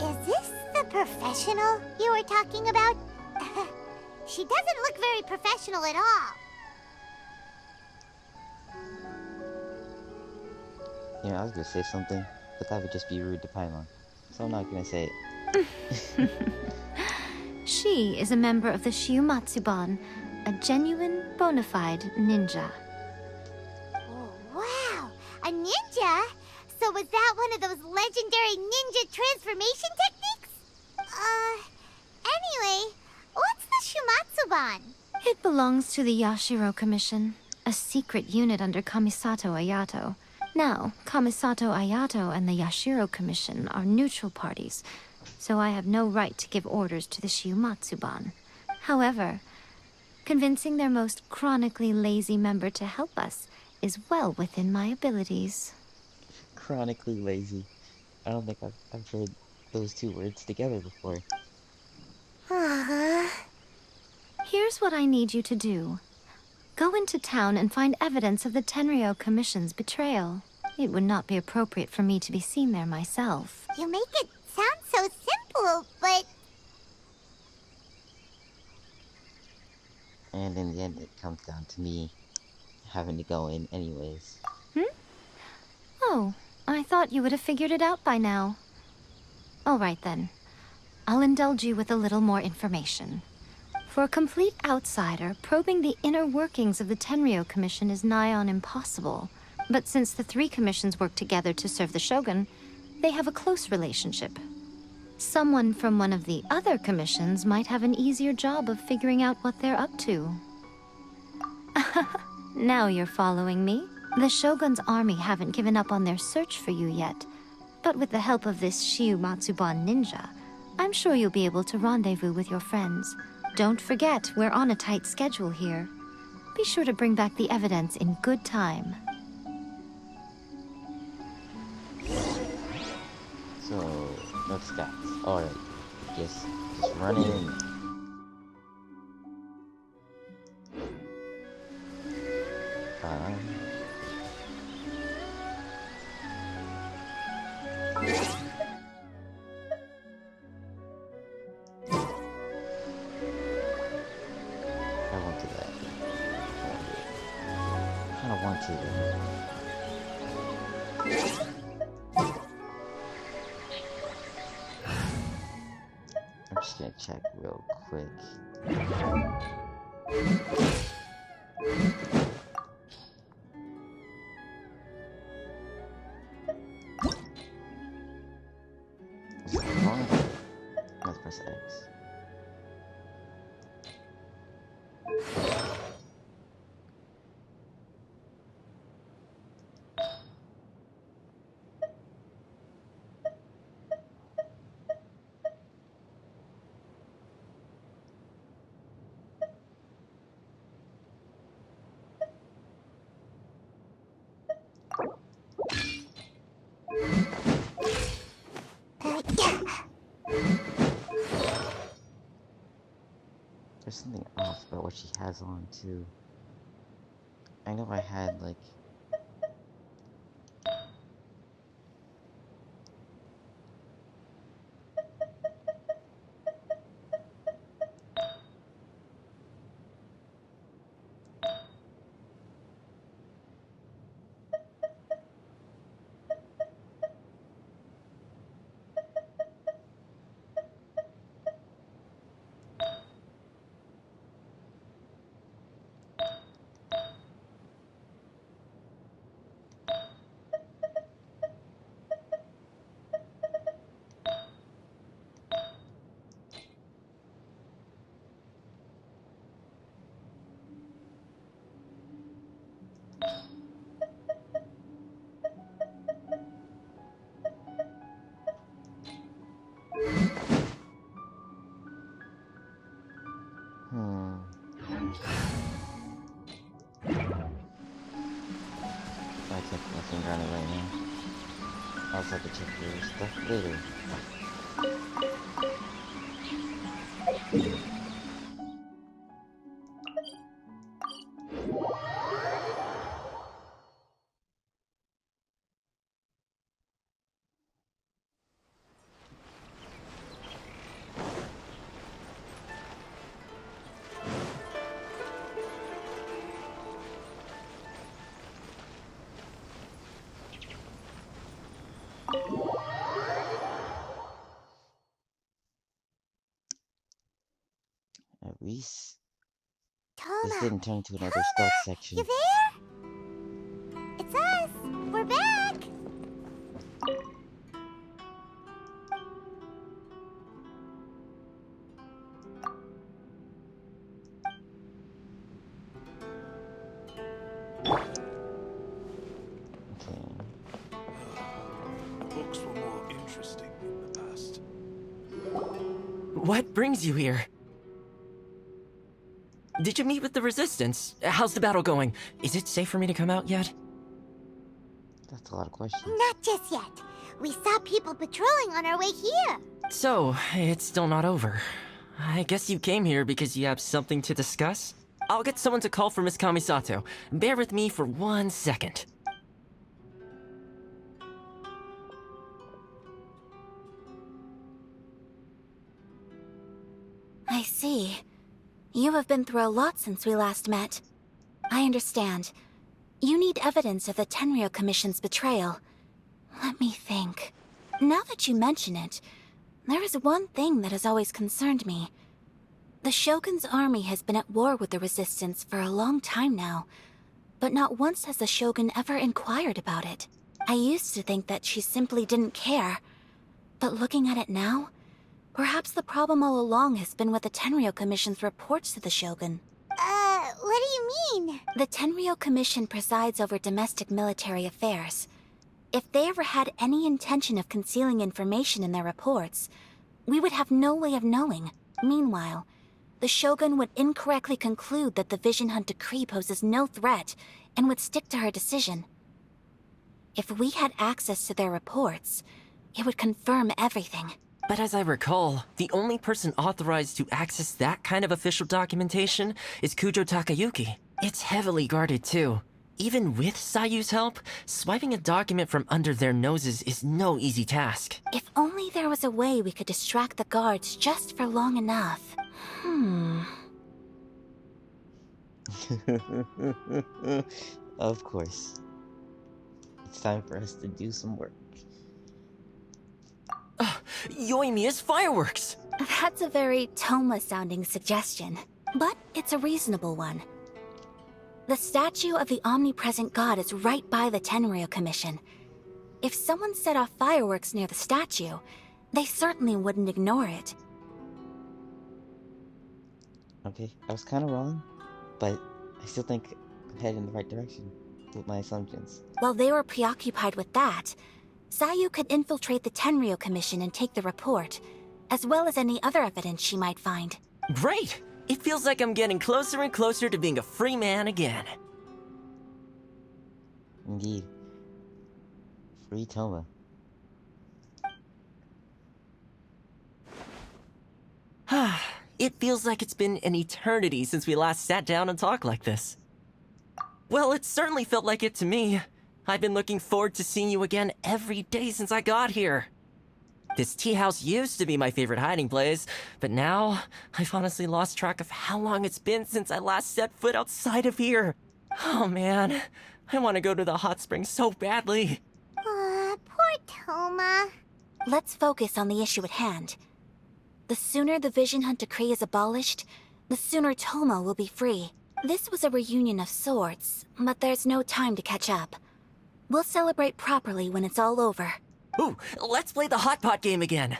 Is this the professional you were talking about? She doesn't look very professional at all. You know, I was gonna say something, but that would just be rude to Paimon. So I'm not gonna say it. She is a member of the Shiumatsuban, a genuine, bona fide ninja. Oh, wow! A ninja? So was that one of those legendary ninja transformation techniques? Anyway, what's the Shiumatsuban? It belongs to the Yashiro Commission, a secret unit under Kamisato Ayato. Now, Kamisato Ayato and the Yashiro Commission are neutral parties, so I have no right to give orders to the Shiumatsuban. However, convincing their most chronically lazy member to help us is well within my abilities. Chronically lazy. I don't think I've heard those two words together before. Here's what I need you to do. Go into town and find evidence of the Tenryou Commission's betrayal. It would not be appropriate for me to be seen there myself. You make it sound so simple, but... And in the end, it comes down to me having to go in anyways. Oh, I thought you would have figured it out by now. All right then. I'll indulge you with a little more information. For a complete outsider, probing the inner workings of the Tenryou Commission is nigh on impossible. But since the 3 commissions work together to serve the Shogun, they have a close relationship. Someone from one of the other commissions might have an easier job of figuring out what they're up to. Now you're following me. The Shogun's army haven't given up on their search for you yet. But with the help of this Shiumatsuban ninja, I'm sure you'll be able to rendezvous with your friends. Don't forget, we're on a tight schedule here. Be sure to bring back the evidence in good time. stats. Alright. Just run in. I won't do that. I don't want to. I'm just gonna check real quick. Is that wrong? Let's press X. There's something off about what she has on too. I know I had like I can't put my finger on it right now. I'll have to check your stuff later. Reese? This Toma, didn't turn into another stealth section. you there? It's us. We're back. Books were more interesting in the past. What brings you here? Did you meet with the Resistance? How's the battle going? Is it safe for me to come out yet? That's a lot of questions. Not just yet. We saw people patrolling on our way here. So, it's still not over. I guess you came here because you have something to discuss? I'll get someone to call for Miss Kamisato. Bear with me for 1 second. I see. You have been through a lot since we last met. I understand. You need evidence of the Tenryou Commission's betrayal. Let me think. Now that you mention it, there is one thing that has always concerned me. The Shogun's army has been at war with the Resistance for a long time now, but not once has the Shogun ever inquired about it. I used to think that she simply didn't care, but looking at it now, perhaps the problem all along has been with the Tenryou Commission's reports to the Shogun. What do you mean? The Tenryou Commission presides over domestic military affairs. If they ever had any intention of concealing information in their reports, we would have no way of knowing. Meanwhile, the Shogun would incorrectly conclude that the Vision Hunt decree poses no threat and would stick to her decision. If we had access to their reports, it would confirm everything. But as I recall, the only person authorized to access that kind of official documentation is Kujo Takayuki. It's heavily guarded too. Even with Sayu's help, swiping a document from under their noses is no easy task. If only there was a way we could distract the guards just for long enough. Of course. It's time for us to do some work. Yoimiya's fireworks! That's a very Toma-sounding suggestion, but it's a reasonable one. The statue of the omnipresent god is right by the Tenryo Commission. If someone set off fireworks near the statue, they certainly wouldn't ignore it. Okay, I was kind of wrong, but I still think I'm headed in the right direction with my assumptions. While they were preoccupied with that, Sayu could infiltrate the Tenryo Commission and take the report, as well as any other evidence she might find. Great! It feels like I'm getting closer and closer to being a free man again. Indeed. Free Toma. It feels like it's been an eternity since we last sat down and talked like this. Well, it certainly felt like it to me. I've been looking forward to seeing you again every day since I got here. This tea house used to be my favorite hiding place, but now I've honestly lost track of how long it's been since I last set foot outside of here. Oh man, I want to go to the hot springs so badly. Poor Toma. Let's focus on the issue at hand. The sooner the Vision Hunt decree is abolished, the sooner Toma will be free. This was a reunion of sorts, but there's no time to catch up. We'll celebrate properly when it's all over. Ooh, let's play the hot pot game again.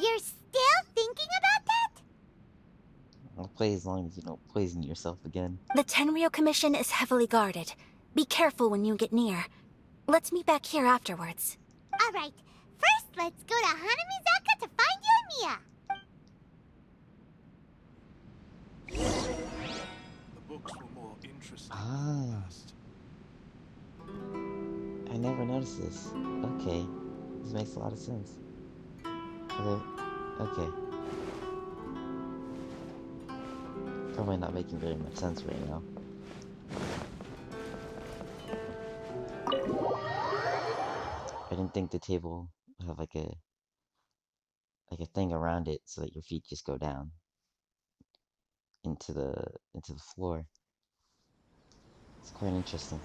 You're still thinking about that? I'll play as long as you don't poison yourself again. The Tenryo Commission is heavily guarded. Be careful when you get near. Let's meet back here afterwards. Alright, first let's go to Hanamizaka to find Yoimiya. The books were more interesting Ah. first. I never noticed this. Okay. This makes a lot of sense. Okay. Probably not making very much sense right now. I didn't think the table would have like a thing around it so that your feet just go down into the floor. It's quite interesting.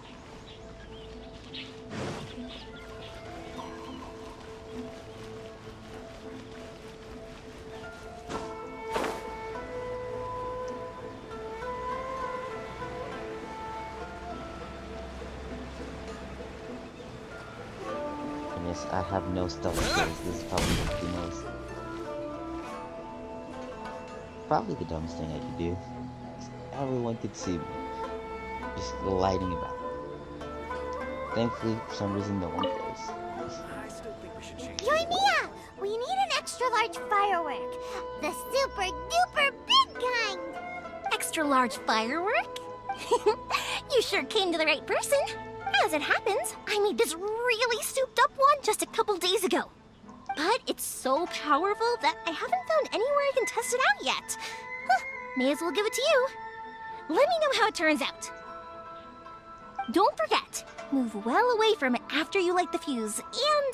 And yes, I have no stealth skills. This is probably probably the dumbest thing I could do. Everyone could see me. Just gliding about. Thankfully, for some reason, no one cares. I still think we should change. Yoimiya! We need an extra large firework. The super duper big kind. Extra large firework? You sure came to the right person. As it happens, I made this really souped up one just a couple days ago. But it's so powerful that I haven't found anywhere I can test it out yet. May as well give it to you. Let me know how it turns out. Don't forget, move well away from it after you light the fuse, and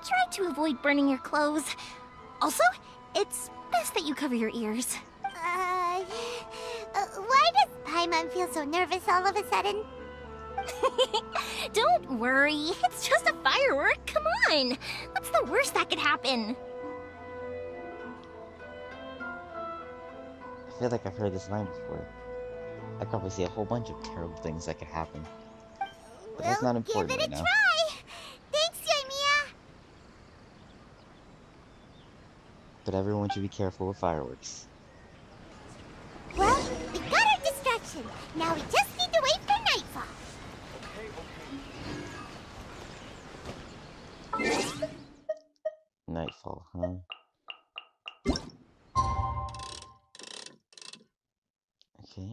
try to avoid burning your clothes. Also, it's best that you cover your ears. Why does Paimon feel so nervous all of a sudden? Don't worry, it's just a firework, come on! What's the worst that could happen? I feel like I've heard this line before. I probably see a whole bunch of terrible things that could happen. But that's not important give it right a now. try! Thanks, Yoimiya! But everyone should be careful with fireworks. Well, we got our distraction. Now we just need to wait for nightfall. Nightfall, huh? Okay.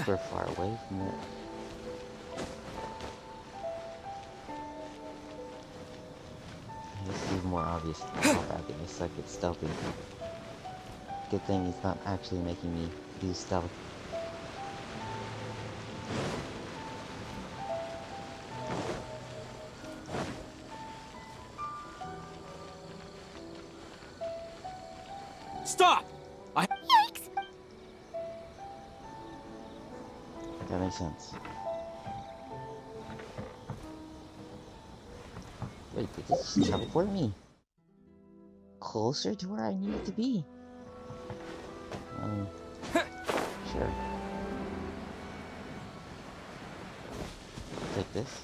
super far away from it. This is even more obvious how bad I suck at stealthing. Good thing it's not actually making me do stealth. Stop! Yikes! That makes sense. Wait, did this just teleport me closer to where I need it to be? Sure. Take this.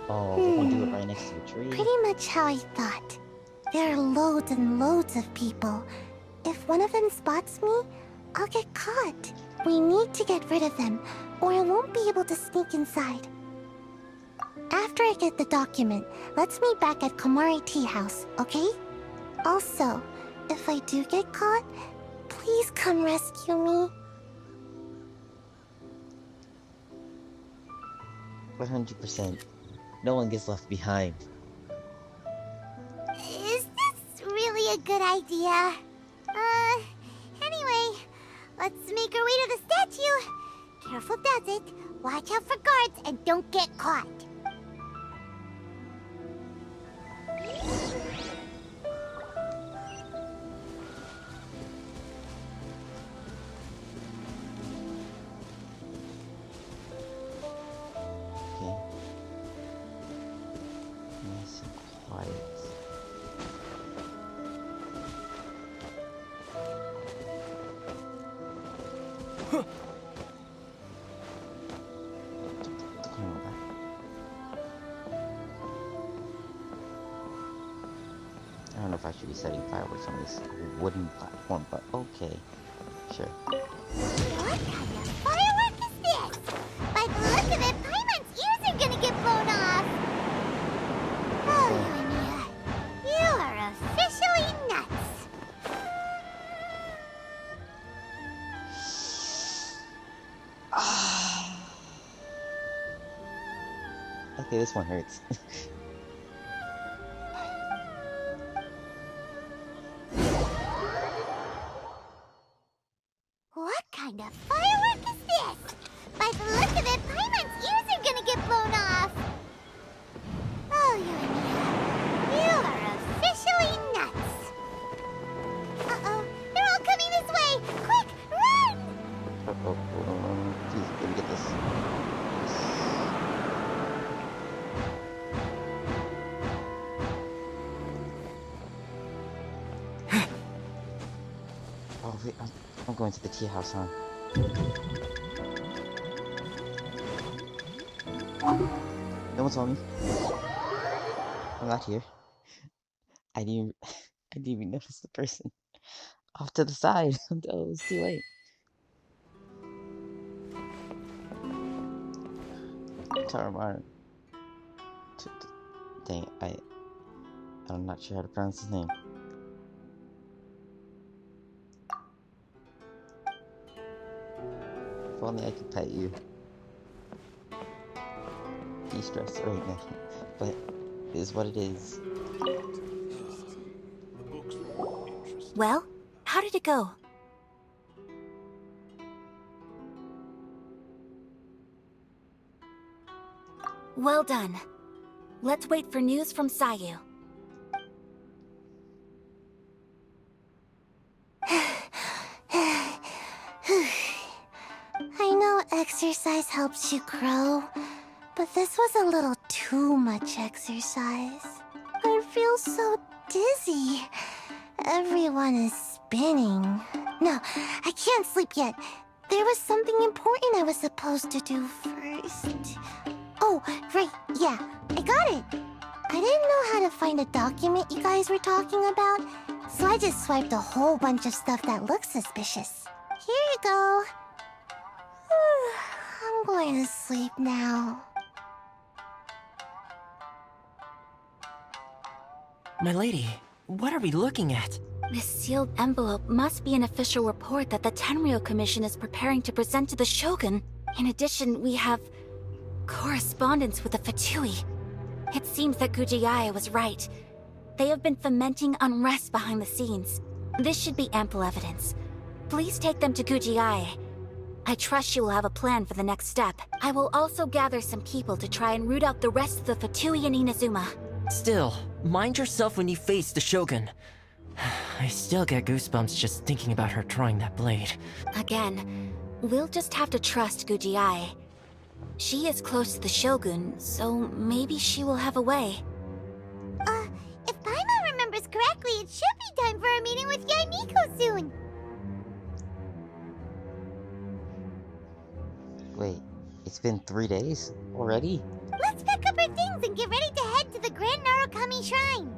Oh, we're gonna do it right next to the tree. Pretty much how I thought. There are loads and loads of people. If one of them spots me, I'll get caught. We need to get rid of them, or I won't be able to sneak inside. After I get the document, let's meet back at Komari Tea House, okay? Also, if I do get caught, please come rescue me. 100%. No one gets left behind. Is this really a good idea? Anyway, let's make our way to the statue. Careful does it. Watch out for guards and don't get caught. Okay. Nice and quiet. I don't know if I should be setting fireworks on this wooden platform, but okay. Sure. What kind of firework is this? By the look of it, Paimon's ears are gonna get blown off. Oh, Yoimiya, you are officially nuts. Okay, this one hurts. What kind of firework is this? By the look of it, Paimon's ears are gonna get blown off. Oh, Yoimiya, you are officially nuts. Uh-oh, they're all coming this way. Quick, run! Hold on. Please, let me get this. Oh, wait, I'm going to the tea house, huh? No one saw me. I'm not here. I didn't even notice the person off to the side until it was too late. Taramar. Dang, I'm not sure how to pronounce his name. If only I could pet you. De-stress right now, but it is what it is. Well, how did it go? Well done. Let's wait for news from Sayu. I know exercise helps you grow, but this was a little too much exercise. I feel so dizzy. Everyone is spinning. No, I can't sleep yet. There was something important I was supposed to do first. Oh, right, yeah, I got it. I didn't know how to find a document you guys were talking about, so I just swiped a whole bunch of stuff that looks suspicious. Here you go. I'm going to sleep now. My lady, what are we looking at? This sealed envelope must be an official report that the Tenryou Commission is preparing to present to the Shogun. In addition, we have correspondence with the Fatui. It seems that Gujiai was right. They have been fomenting unrest behind the scenes. This should be ample evidence. Please take them to Gujiai. I trust she will have a plan for the next step. I will also gather some people to try and root out the rest of the Fatui in Inazuma. Still, mind yourself when you face the Shogun. I still get goosebumps just thinking about her drawing that blade. Again, we'll just have to trust Gujiai. She is close to the Shogun, so maybe she will have a way. If Paimon remembers correctly, it should be time for a meeting with Yaimiko soon. Wait, it's been 3 days already? Let's pack up our things and get ready to head to the Grand Narukami Shrine.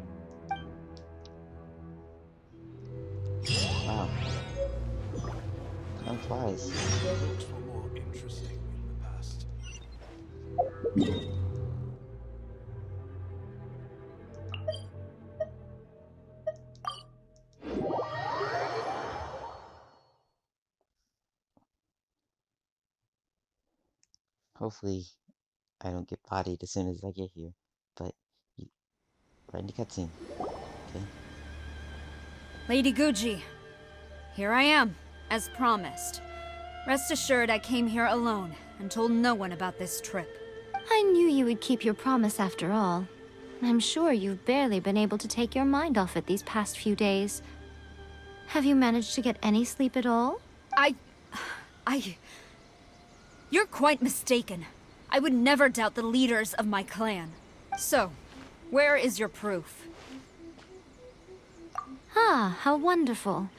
Wow. Time flies. Books were more interesting in the past. Hopefully, I don't get bodied as soon as I get here. But, right in the cutscene. Okay. Lady Guji, here I am, as promised. Rest assured I came here alone and told no one about this trip. I knew you would keep your promise after all. I'm sure you've barely been able to take your mind off it these past few days. Have you managed to get any sleep at all? You're quite mistaken. I would never doubt the leaders of my clan. So, where is your proof? Ah, how wonderful.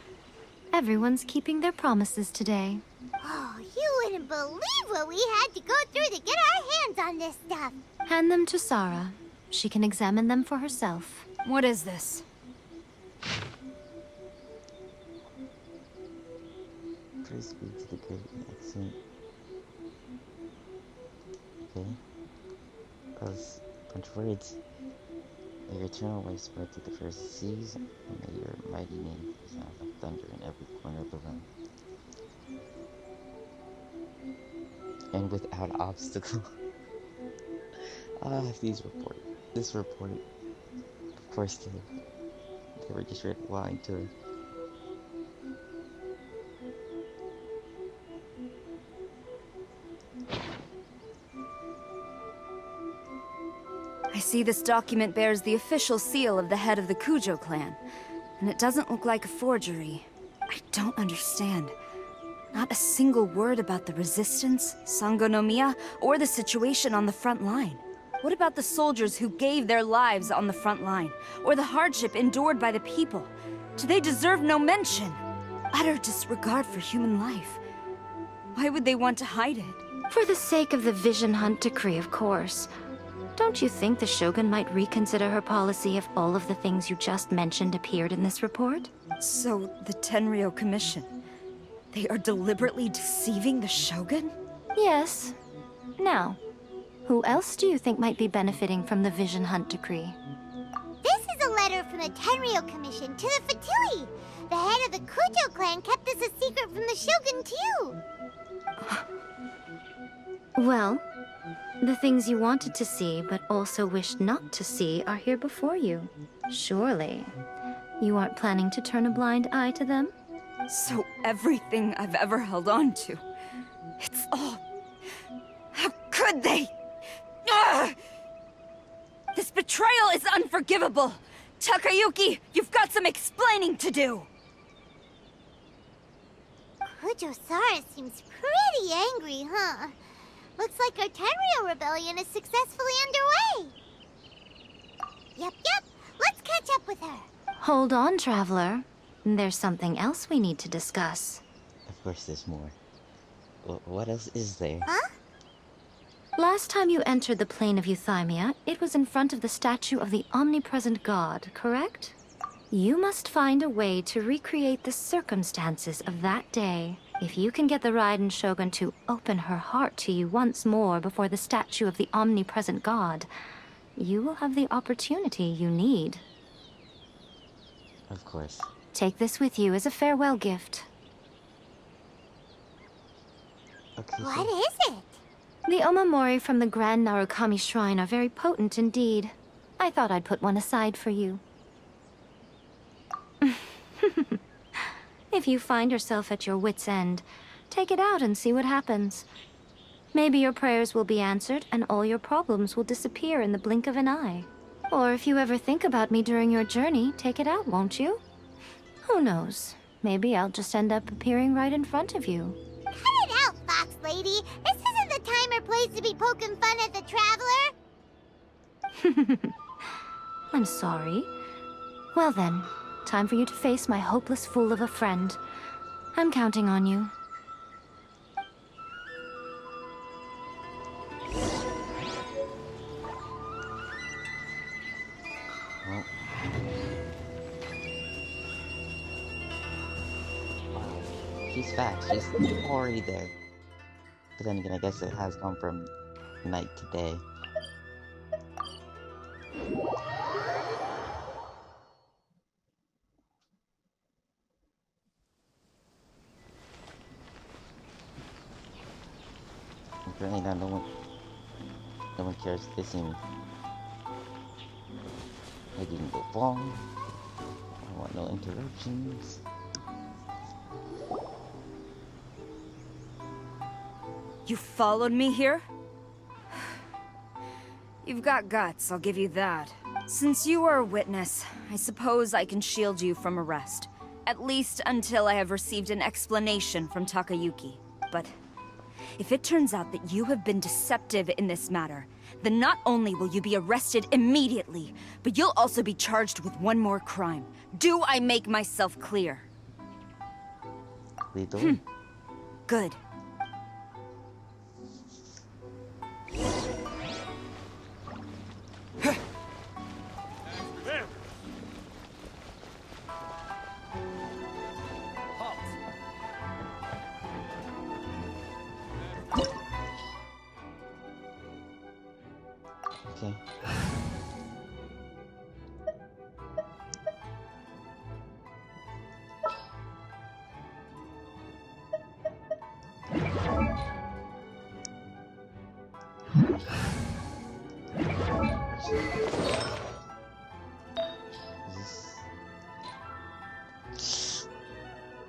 Everyone's keeping their promises today. Oh, you wouldn't believe what we had to go through to get our hands on this stuff. Hand them to Sarah. She can examine them for herself. What is this? Praise be to the great and excellent. Okay. That was a bunch of words. May your eternal life spread through the first seas, and may your mighty name sound like thunder in every corner of the realm. And without obstacle. This report. Of course they were just lying to her. I see this document bears the official seal of the head of the Kujo clan, and it doesn't look like a forgery. I don't understand. Not a single word about the resistance, Sangonomiya, or the situation on the front line. What about the soldiers who gave their lives on the front line, or the hardship endured by the people? Do they deserve no mention? Utter disregard for human life. Why would they want to hide it? For the sake of the Vision Hunt decree, of course. Don't you think the Shogun might reconsider her policy if all of the things you just mentioned appeared in this report? So, the Tenryou Commission, they are deliberately deceiving the Shogun? Yes. Now, who else do you think might be benefiting from the Vision Hunt decree? This is a letter from the Tenryou Commission to the Fatui. The head of the Kujo clan kept this a secret from the Shogun, too. Well, the things you wanted to see but also wished not to see are here before you. Surely, you aren't planning to turn a blind eye to them? So everything I've ever held on to, it's all... How could they? Ugh! This betrayal is unforgivable! Takayuki, you've got some explaining to do! Kujo-Sara seems pretty angry, huh? Looks like our Tenryou rebellion is successfully underway. Yep. Let's catch up with her. Hold on, Traveler. There's something else we need to discuss. Of course there's more. What else is there? Huh? Last time you entered the plane of Euthymia, it was in front of the statue of the omnipresent god, correct? You must find a way to recreate the circumstances of that day. If you can get the Raiden Shogun to open her heart to you once more before the statue of the omnipresent god, you will have the opportunity you need. Of course. Take this with you as a farewell gift. Okay. What is it? The omamori from the Grand Narukami Shrine are very potent indeed. I thought I'd put one aside for you. If you find yourself at your wit's end, take it out and see what happens. Maybe your prayers will be answered and all your problems will disappear in the blink of an eye. Or if you ever think about me during your journey, take it out, won't you? Who knows? Maybe I'll just end up appearing right in front of you. Cut it out, Fox Lady. This isn't the time or place to be poking fun at the Traveler. I'm sorry. Well then, time for you to face my hopeless fool of a friend. I'm counting on you. Well. Wow. She's fast. She's already there. But then again, I guess it has gone from night to day. Apparently now no one cares if they see me. I didn't go wrong. I want no interruptions. You followed me here? You've got guts, I'll give you that. Since you are a witness, I suppose I can shield you from arrest. At least until I have received an explanation from Takayuki. But if it turns out that you have been deceptive in this matter, then not only will you be arrested immediately, but you'll also be charged with one more crime. Do I make myself clear? Legal? Good. Okay.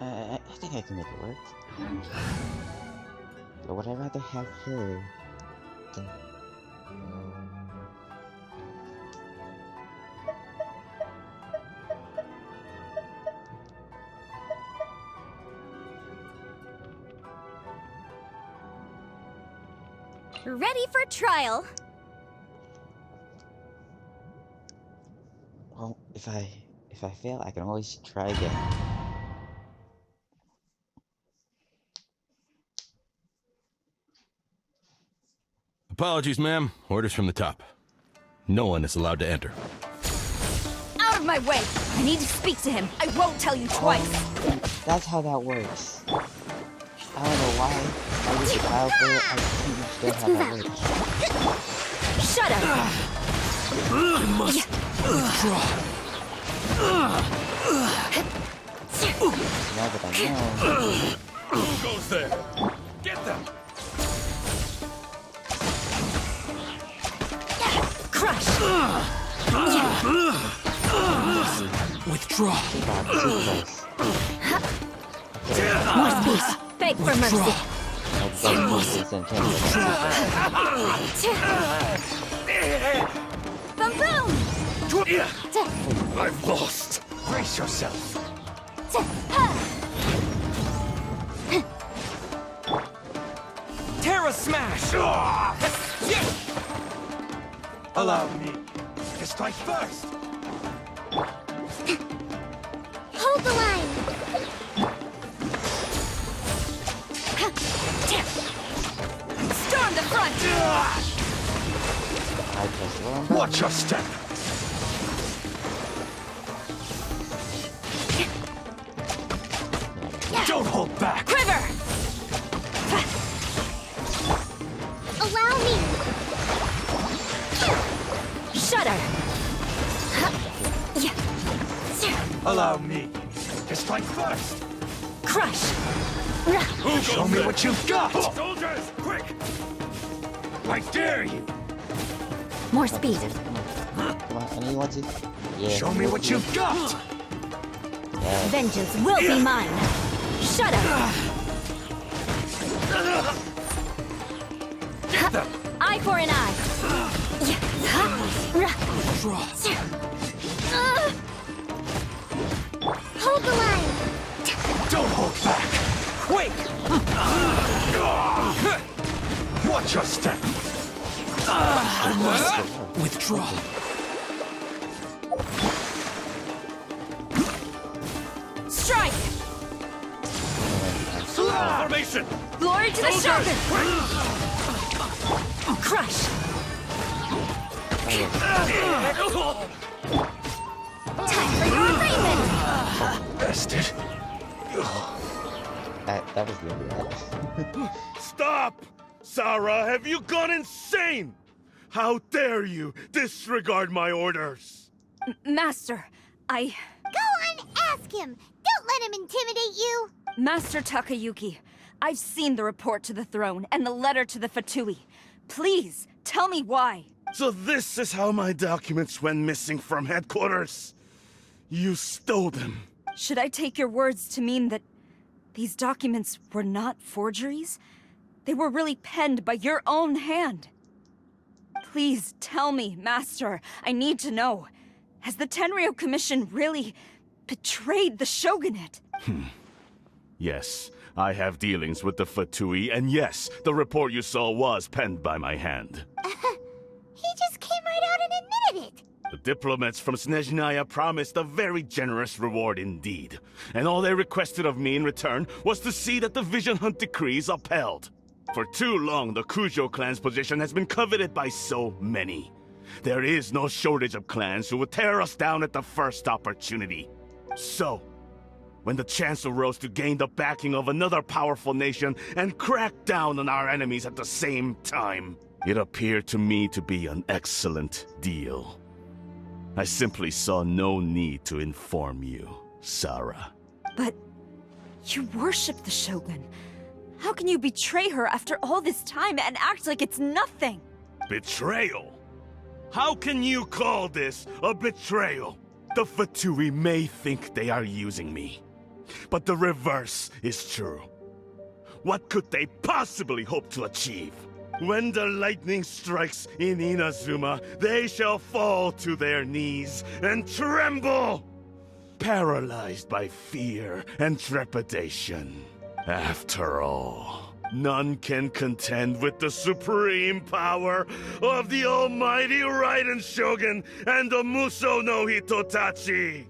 I think I can make it work. But would I rather have her than... Ready for trial. Well, if I fail, I can always try again. Apologies, ma'am. Orders from the top. No one is allowed to enter. Out of my way! I need to speak to him. I won't tell you twice. That's how that works. I don't know why I was a child for it. I don't understand how that works. Shut up! I must withdraw. Now that I know. Who goes there? Get them! Crush! Withdraw. God, too close. More space! Beg for mercy! Boom boom! I've lost. Brace yourself. Terra Smash! Allow me to strike first. Hold the line. Storm the front! I press the wrong button. Watch your step! Don't hold back! Quiver! Allow me! Shudder! Allow me to strike first! Crush! Show me what you've got! Soldiers, quick! I dare you! More speed. Come on, I know you want to. Yeah. Show me what you've got! Yeah. Vengeance will be mine! Shudder! Eye for an eye! Hold the line! Don't hold back! Quick! Watch your step! I must withdraw. Strike! Formation! Glory to the Shogun! Crush! Time for your arraignment! Bested. That was good. Stop! Sarah, have you gone insane? How dare you disregard my orders? Master, Go on, ask him! Don't let him intimidate you! Master Takayuki, I've seen the report to the throne and the letter to the Fatui. Please, tell me why. So this is how my documents went missing from headquarters. You stole them. Should I take your words to mean that these documents were not forgeries? They were really penned by your own hand. Please tell me, Master. I need to know. Has the Tenryou Commission really betrayed the Shogunate? Yes, I have dealings with the Fatui, and yes, the report you saw was penned by my hand. He just came right out and admitted it! The diplomats from Snezhnaya promised a very generous reward indeed, and all they requested of me in return was to see that the Vision Hunt decrees upheld. For too long, the Kujo clan's position has been coveted by so many. There is no shortage of clans who would tear us down at the first opportunity. So, when the chance arose to gain the backing of another powerful nation and crack down on our enemies at the same time, it appeared to me to be an excellent deal. I simply saw no need to inform you, Sarah. But you worship the Shogun. How can you betray her after all this time and act like it's nothing? Betrayal? How can you call this a betrayal? The Fatui may think they are using me, but the reverse is true. What could they possibly hope to achieve? When the lightning strikes in Inazuma, they shall fall to their knees and tremble, paralyzed by fear and trepidation. After all, none can contend with the supreme power of the almighty Raiden Shogun and the Muso no Hitotachi!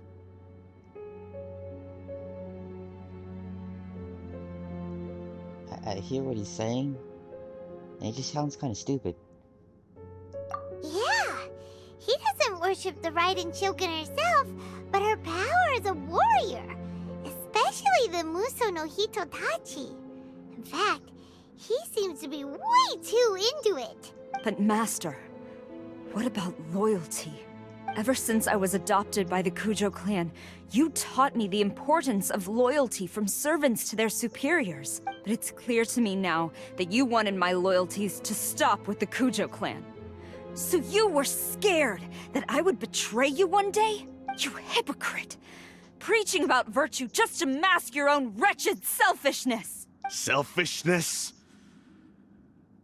I hear what he's saying, and it just sounds kind of stupid. Yeah! He doesn't worship the Raiden Shogun herself, but her power as a warrior. Especially the Muso no Hitotachi. In fact, he seems to be way too into it. But Master, what about loyalty? Ever since I was adopted by the Kujo clan, you taught me the importance of loyalty from servants to their superiors. But it's clear to me now that you wanted my loyalties to stop with the Kujo clan. So you were scared that I would betray you one day? You hypocrite! Preaching about virtue just to mask your own wretched selfishness! Selfishness?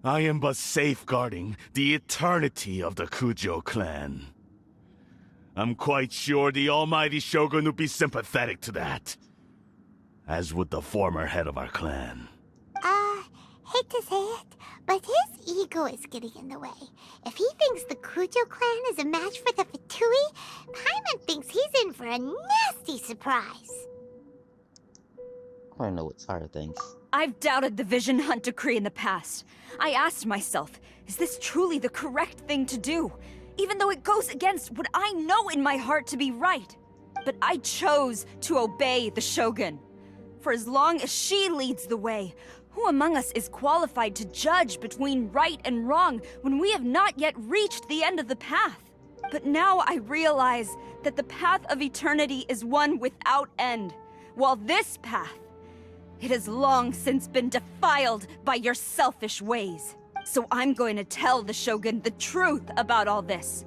I am but safeguarding the eternity of the Kujo clan. I'm quite sure the almighty Shogun would be sympathetic to that. As would the former head of our clan. Hate to say it, but his ego is getting in the way. If he thinks the Kujo clan is a match for the Fatui, Paimon thinks he's in for a nasty surprise. I wanna know what Sara thinks. I've doubted the Vision Hunt decree in the past. I asked myself, is this truly the correct thing to do? Even though it goes against what I know in my heart to be right. But I chose to obey the Shogun. For as long as she leads the way, who among us is qualified to judge between right and wrong when we have not yet reached the end of the path? But now I realize that the path of eternity is one without end, while this path, it has long since been defiled by your selfish ways. So I'm going to tell the Shogun the truth about all this.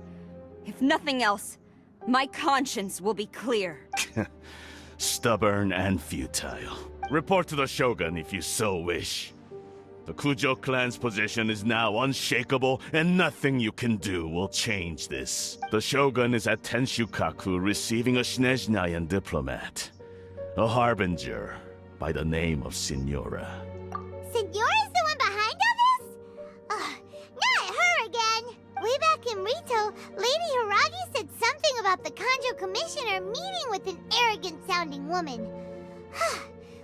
If nothing else, my conscience will be clear. Stubborn and futile. Report to the Shogun if you so wish. The Kujo clan's position is now unshakable, and nothing you can do will change this. The Shogun is at Tenshukaku receiving a Snezhnayan diplomat, a harbinger by the name of Signora. Signora's the one behind all this? Not her again! Way back in Rito, Lady Hiragi said something about the Kanjo Commissioner meeting with an arrogant-sounding woman.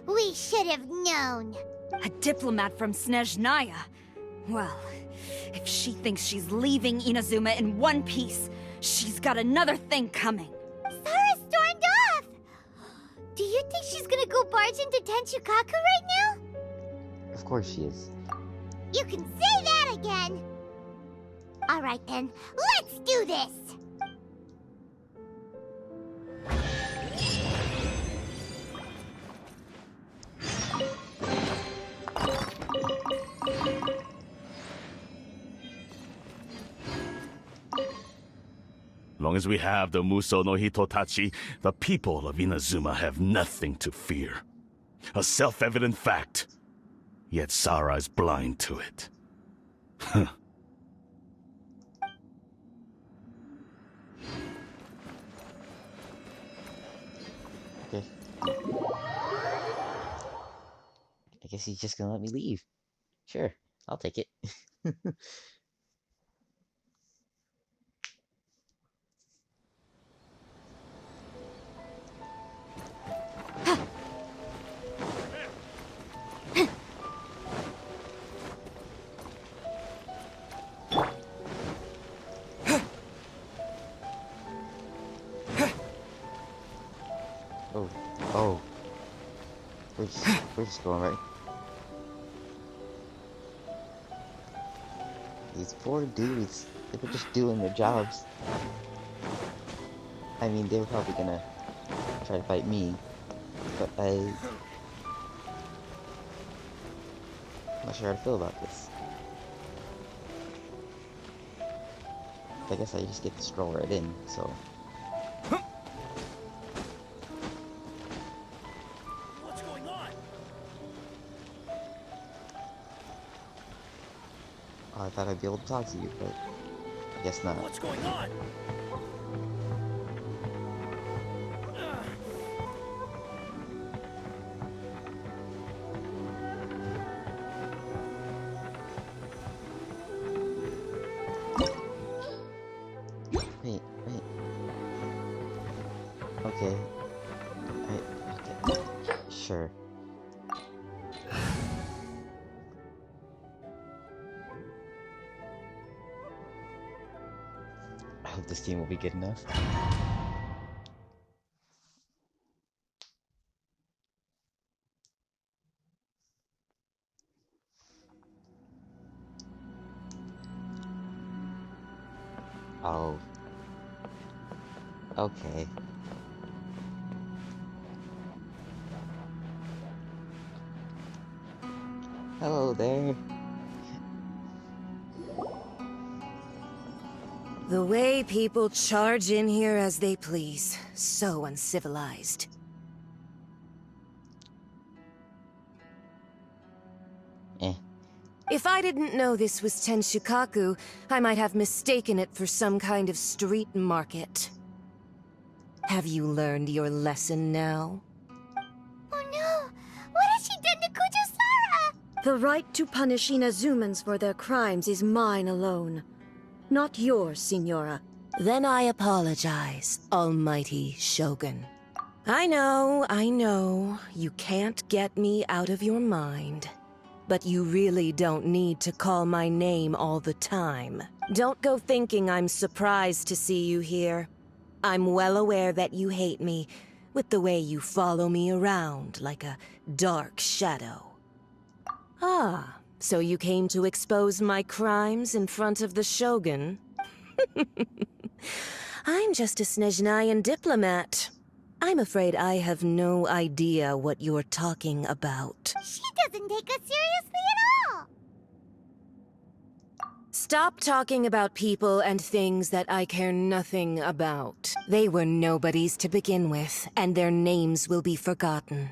We should have known. A diplomat from Snezhnaya? Well, if she thinks she's leaving Inazuma in one piece, she's got another thing coming. Sara stormed off! Do you think she's gonna go barge into Tenshukaku right now? Of course she is. You can say that again! Alright then, let's do this! Long as we have the Muso no Hitotachi, the people of Inazuma have nothing to fear. A self-evident fact. Yet Sara is blind to it. Okay. I guess he's just gonna let me leave. Sure, I'll take it. Oh. We're just going right. These poor dudes, they were just doing their jobs. I mean, they were probably gonna try to fight me, but I'm not sure how to feel about this. I guess I just get to stroll right in, so. What's going on? Oh, I thought I'd be able to talk to you, but I guess not. What's going on? Wait. Okay. Okay. Sure. I hope this team will be good enough. Oh. Okay. Hello there. The way people charge in here as they please. So uncivilized. If I didn't know this was Tenshukaku, I might have mistaken it for some kind of street market. Have you learned your lesson now? Oh no! What has she done to Kujo-Sara? The right to punish Inazumans for their crimes is mine alone. Not yours, Signora. Then I apologize, Almighty Shogun. I know. You can't get me out of your mind. But you really don't need to call my name all the time. Don't go thinking I'm surprised to see you here. I'm well aware that you hate me, with the way you follow me around like a dark shadow. Ah, so you came to expose my crimes in front of the Shogun? I'm just a Snezhnayan diplomat. I'm afraid I have no idea what you're talking about. She doesn't take us seriously at all! Stop talking about people and things that I care nothing about. They were nobodies to begin with, and their names will be forgotten.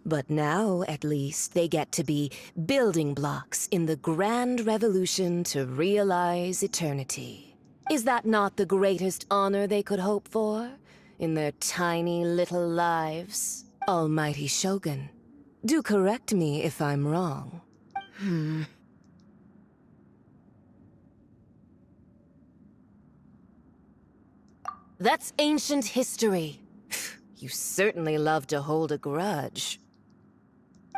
But now, at least, they get to be building blocks in the grand revolution to realize eternity. Is that not the greatest honor they could hope for? In their tiny little lives? Almighty Shogun, do correct me if I'm wrong. That's ancient history. You certainly love to hold a grudge.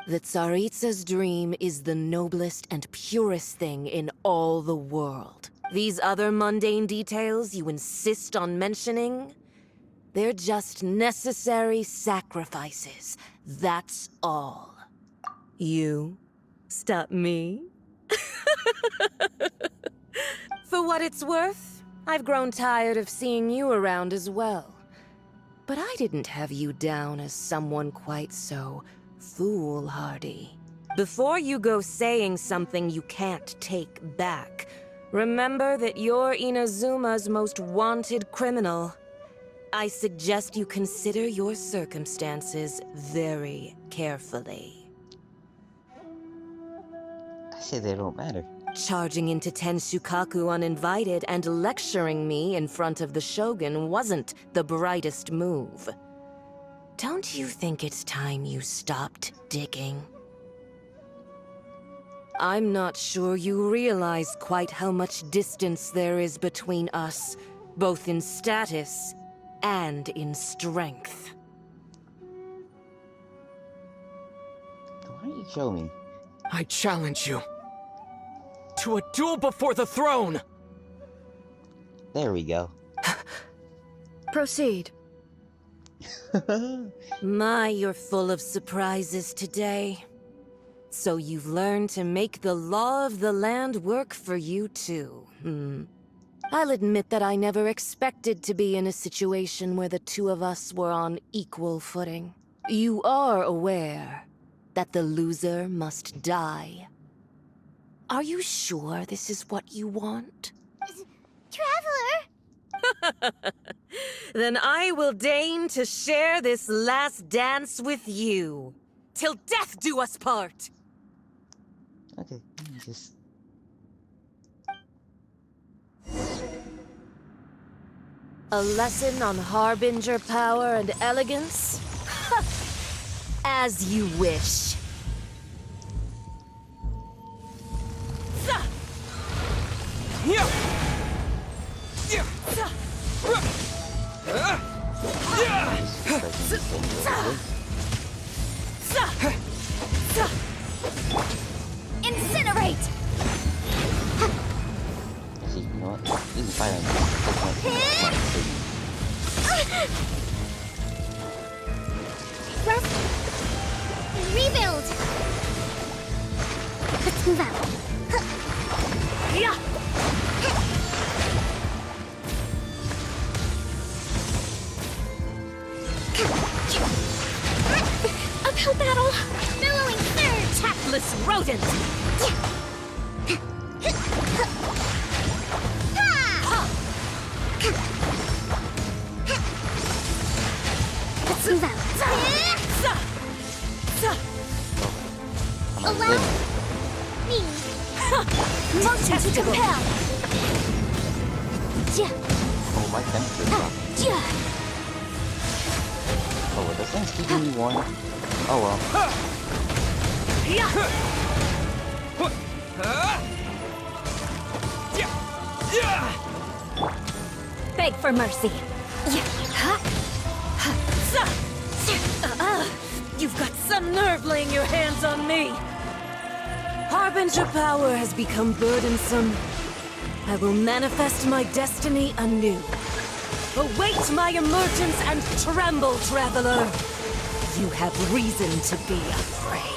The Tsaritsa's dream is the noblest and purest thing in all the world. These other mundane details you insist on mentioning, they're just necessary sacrifices. That's all. You stop me? For what it's worth, I've grown tired of seeing you around as well. But I didn't have you down as someone quite so foolhardy. Before you go saying something you can't take back, remember that you're Inazuma's most wanted criminal. I suggest you consider your circumstances very carefully. I say they don't matter. Charging into Tenshukaku uninvited and lecturing me in front of the Shogun wasn't the brightest move. Don't you think it's time you stopped digging? I'm not sure you realize quite how much distance there is between us, both in status and in strength. Why don't you show me? I challenge you to a duel before the throne! There we go. Proceed. My, you're full of surprises today. So you've learned to make the law of the land work for you too, I'll admit that I never expected to be in a situation where the two of us were on equal footing. You are aware that the loser must die. Are you sure this is what you want? Traveler! Then I will deign to share this last dance with you. Till death do us part! Okay, just... A lesson on Harbinger power and elegance? As you wish. Incinerate! Actually, you know what? You can fight on Rest. Rebuild! Let's move out. Uphill battle! Billowing surge! Tactless rodent! Let's move out. Allow me. Motion to compel. Oh, my temperature dropped. Oh, well, this thing's keeping me warm. Oh, well. Beg for mercy. laying your hands on me! Harbinger power has become burdensome. I will manifest my destiny anew. Await my emergence and tremble, traveler! You have reason to be afraid.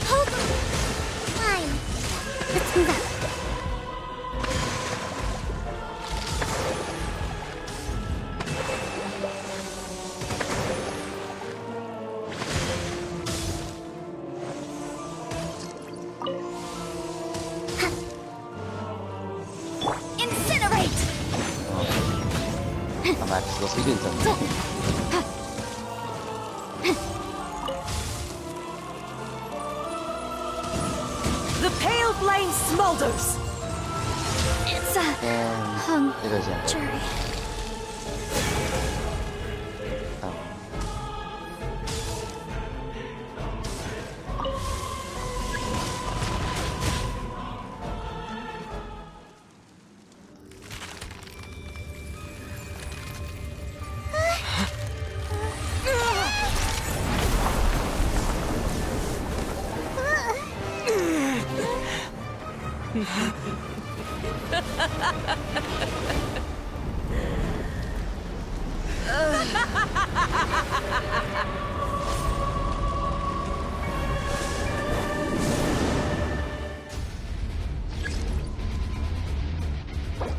Hold on. Fine. Let's move out. Incinerate! I'm actually supposed to be doing something. The pale flame smolders! It's And there goes Yen. jury. Oh.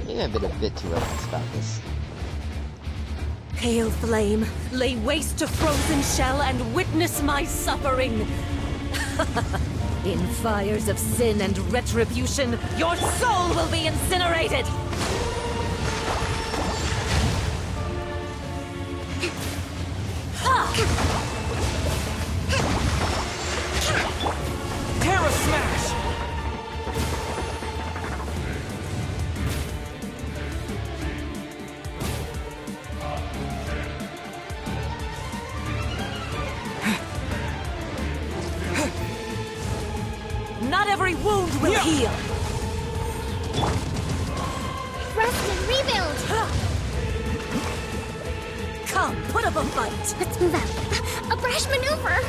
Maybe I've been a bit too reckless about this. Pale flame, lay waste to frozen shell and witness my suffering! In fires of sin and retribution, your soul will be incinerated! Terra Smash! Not every wound will heal! Rest and rebuild. Come, put up a fight! Let's move out. A brash maneuver.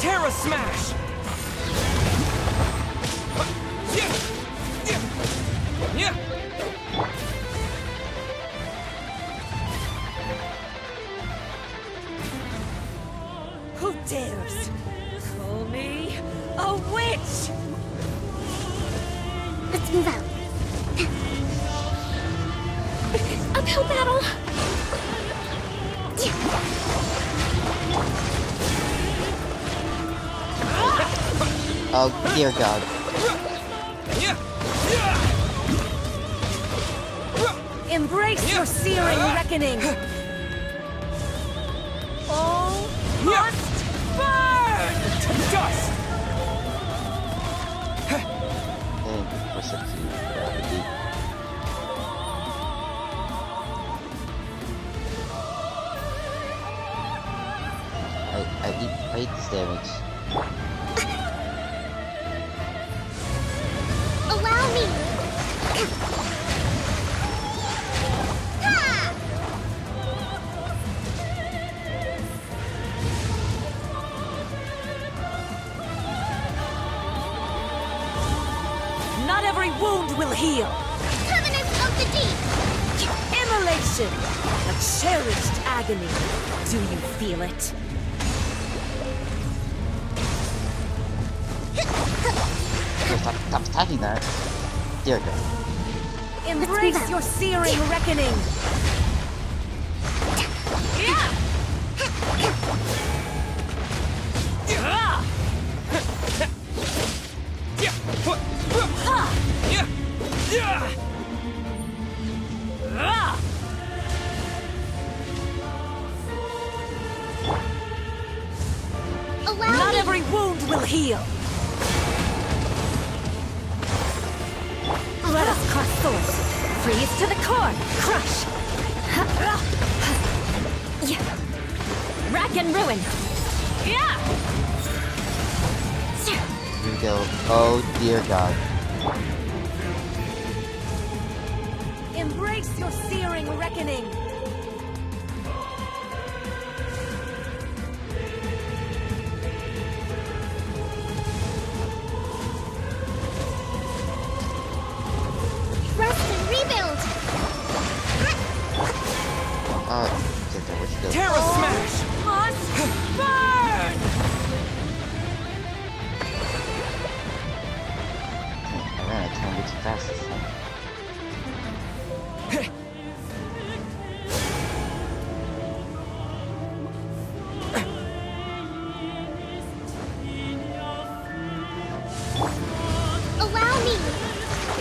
Terra Smash! Who dares call me a witch? Let's move out. Uphill battle. Oh dear God. Embrace your searing reckoning! All must burn! To dust! And push up to gravity. I eat this damage. Allow me. Not every wound will heal! Permanence of the deep. Immolation! A cherished agony. Do you feel it? Stop attacking that. Dear God. Embrace your searing reckoning! Not every wound will heal! Let us cross swords. Freeze to the core. Crush. Rack and ruin. Yeah! go. Oh dear God. Embrace your searing reckoning! Rest and rebuild! Where'd she go? Terra Smash! Must burn! I ran out of time way too fast this time. Allow me!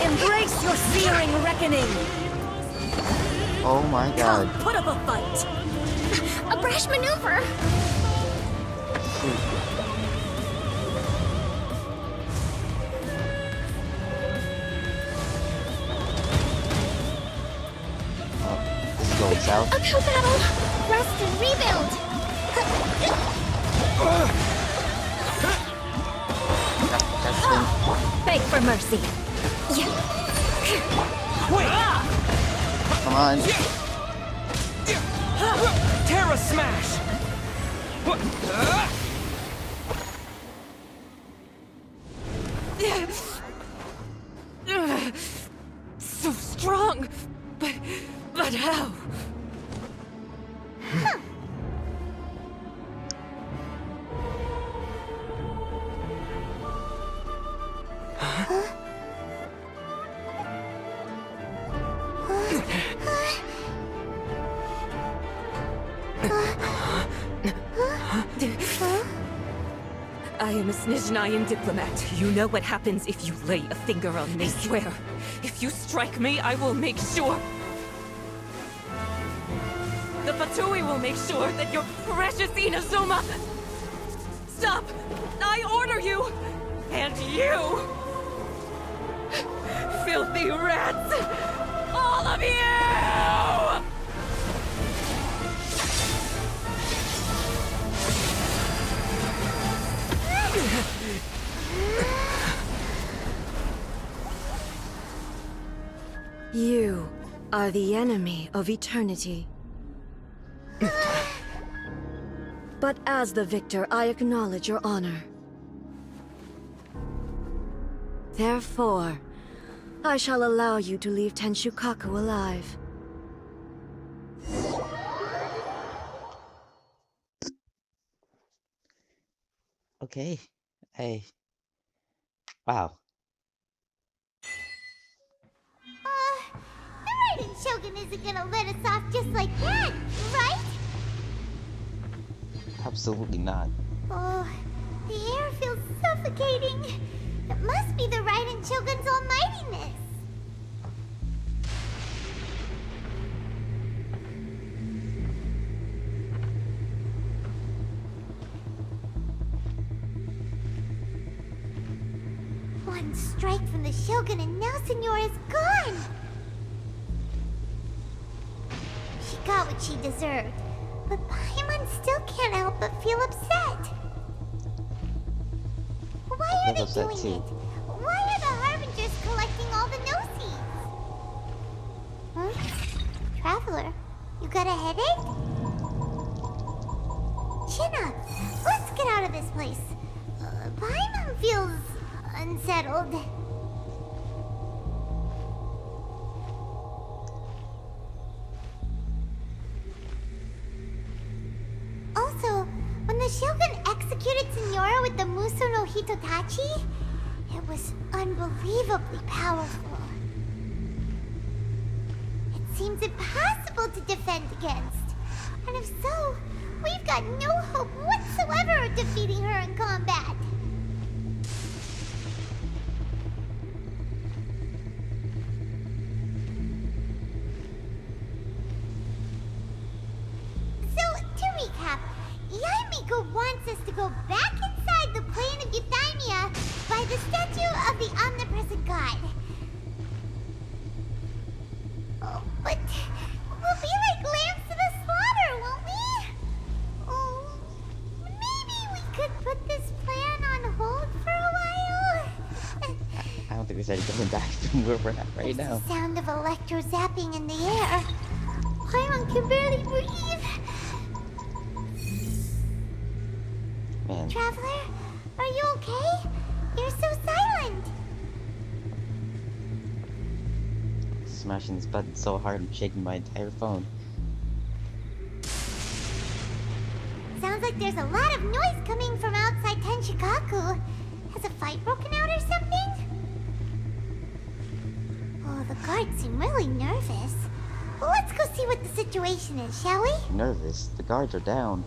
Embrace your searing reckoning! Oh my God. Come, put up a fight! A brash maneuver! Shoot. Oh, this is going south. Uphill battle! Rest and rebuild! Beg for mercy! Come on. Terra Smash! So strong! But how? I am a Snezhnayan diplomat. You know what happens if you lay a finger on me. I swear, if you strike me, I will make sure... The Fatui will make sure that your precious Inazuma... Stop! I order you! And you! Filthy rats! All of you! You are the enemy of eternity. But as the victor, I acknowledge your honor. Therefore, I shall allow you to leave Tenshukaku alive. Okay. Hey. Wow. The Raiden Shogun isn't gonna let us off just like that, right? Absolutely not. Oh, the air feels suffocating. It must be the Raiden Shogun's almightiness. One strike from the Shogun and now Senora is gone! She got what she deserved, but Paimon still can't help but feel upset. Why are they doing it? Why are the Harbingers collecting all the no-seeds? Huh? Traveler, you got a headache? Chin up! Let's get out of this place. Paimon feels... unsettled. Also, when the Shogun executed Senora with the Muso no Hitotachi, it was unbelievably powerful. It seems impossible to defend against. And if so, we've got no hope whatsoever of defeating her in combat. Wants us to go back inside the plane of Euthymia by the statue of the omnipresent god. Oh, but we'll be like lambs to the slaughter, won't we? Oh, maybe we could put this like I said, going back to where we're at right now. The sound of electro zapping in the air. Paimon can barely breathe. Man. Traveler, are you okay? You're so silent. Smashing this button so hard I'm shaking my entire phone. Sounds like there's a lot of noise coming from outside Tenshikaku. Has a fight broken out or something? Oh, the guards seem really nervous. Well, let's go see what the situation is, shall we? Nervous? The guards are down.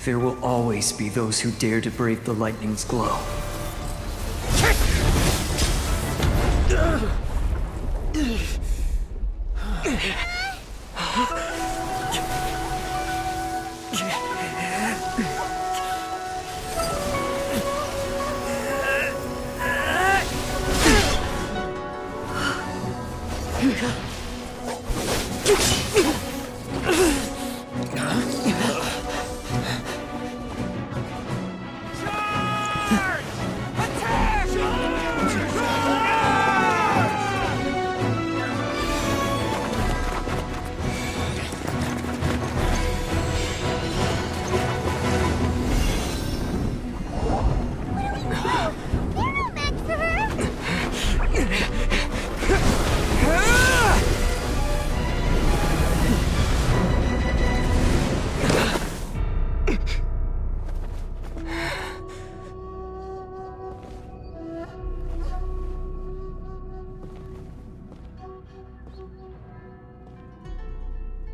There will always be those who dare to brave the lightning's glow.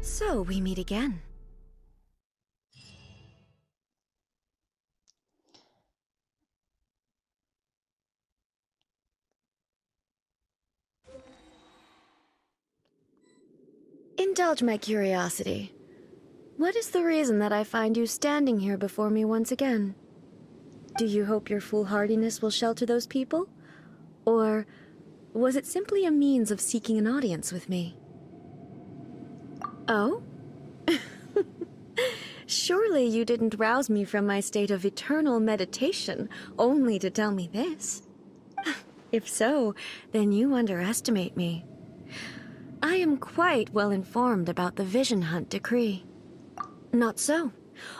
So we meet again. Indulge my curiosity. What is the reason that I find you standing here before me once again? Do you hope your foolhardiness will shelter those people? Or was it simply a means of seeking an audience with me? Oh? Surely you didn't rouse me from my state of eternal meditation only to tell me this. If so, then you underestimate me. I am quite well informed about the Vision Hunt decree. Not so.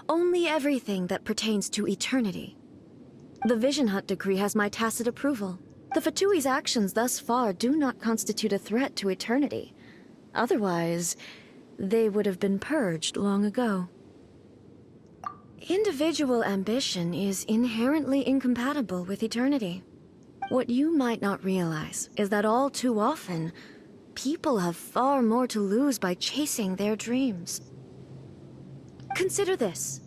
Only everything that pertains to eternity. The Vision Hunt decree has my tacit approval. The Fatui's actions thus far do not constitute a threat to eternity. Otherwise, they would have been purged long ago. Individual ambition is inherently incompatible with eternity. What you might not realize is that all too often, people have far more to lose by chasing their dreams. Consider this.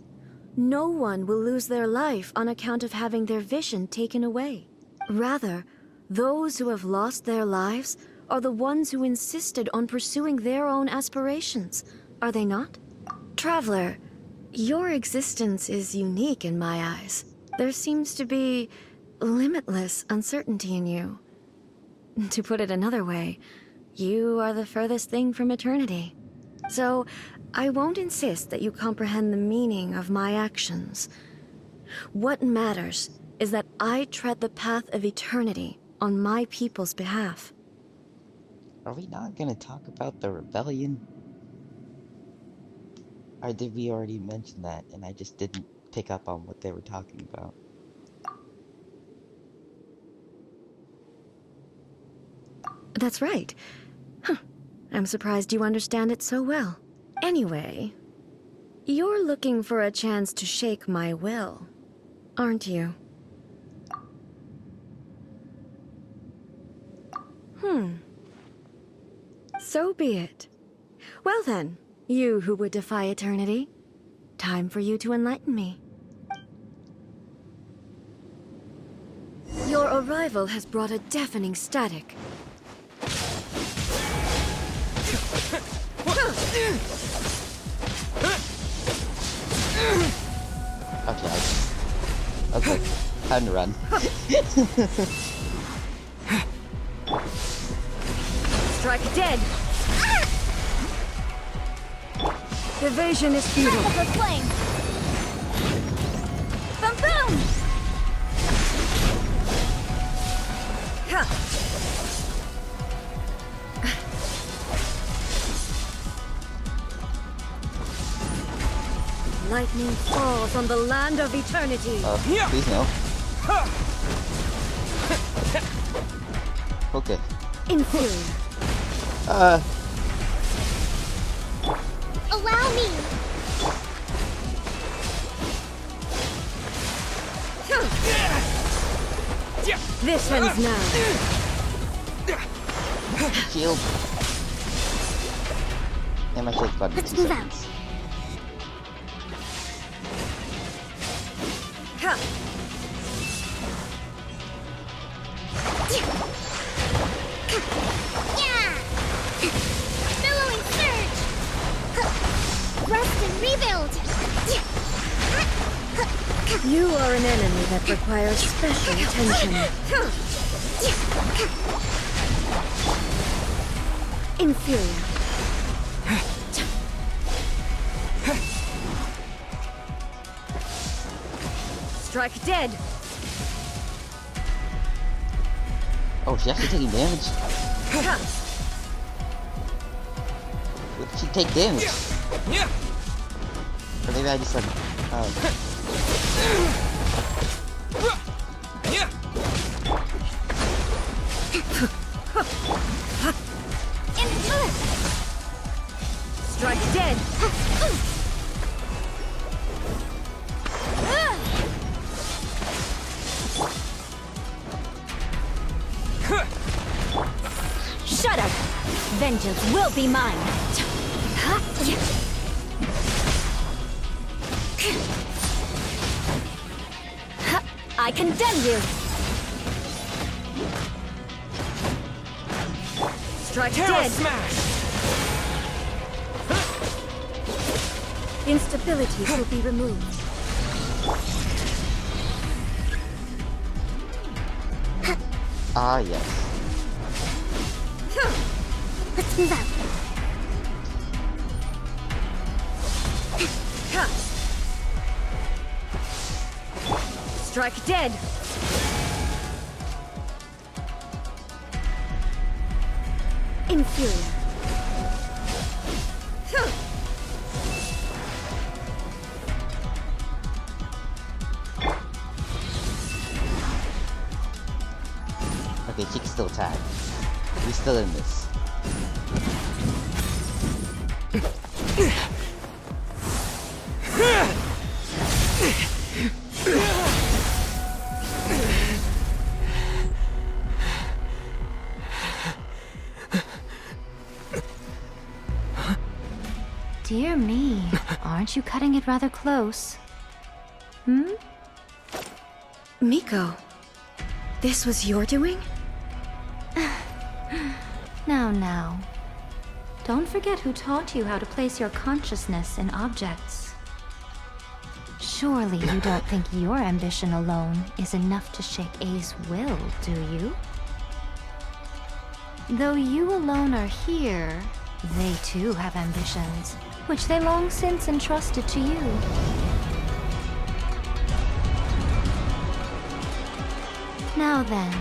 No one will lose their life on account of having their vision taken away. Rather, those who have lost their lives are the ones who insisted on pursuing their own aspirations, are they not? Traveler, your existence is unique in my eyes. There seems to be limitless uncertainty in you. To put it another way, you are the furthest thing from eternity. So, I won't insist that you comprehend the meaning of my actions. What matters is that I tread the path of eternity on my people's behalf. Are we not gonna talk about the rebellion? Or did we already mention that and I just didn't pick up on what they were talking about? That's right. Huh. I'm surprised you understand it so well. Anyway, you're looking for a chance to shake my will, aren't you? So be it. Well then, you who would defy eternity, time for you to enlighten me. Your arrival has brought a deafening static. Okay, time to run. Strike dead. Evasion is futile. For flame. Boom boom. Lightning falls on the land of eternity. Please no. Okay. Inferior. Allow me. This ends now. Shield. And my shield's about to be Let's 2 move out. seconds. Yeah! Billowing surge! Rest and rebuild! You are an enemy that requires special attention. Inferior. Strike dead. Oh, she's actually taking damage. Did she take damage? Or maybe I just said, Strike dead. Shut up. Vengeance will be mine. I condemn you. Strike dead. Smash! Instability will be removed. ah, yes. Let's move out. Strike dead. Inferior. Okay, she can still attack. We're still in this. Dear me, aren't you cutting it rather close? Hmm? Miko, this was your doing? Now. Don't forget who taught you how to place your consciousness in objects. Surely you don't think your ambition alone is enough to shake A's will, do you? Though you alone are here, they too have ambitions, which they long since entrusted to you. Now then,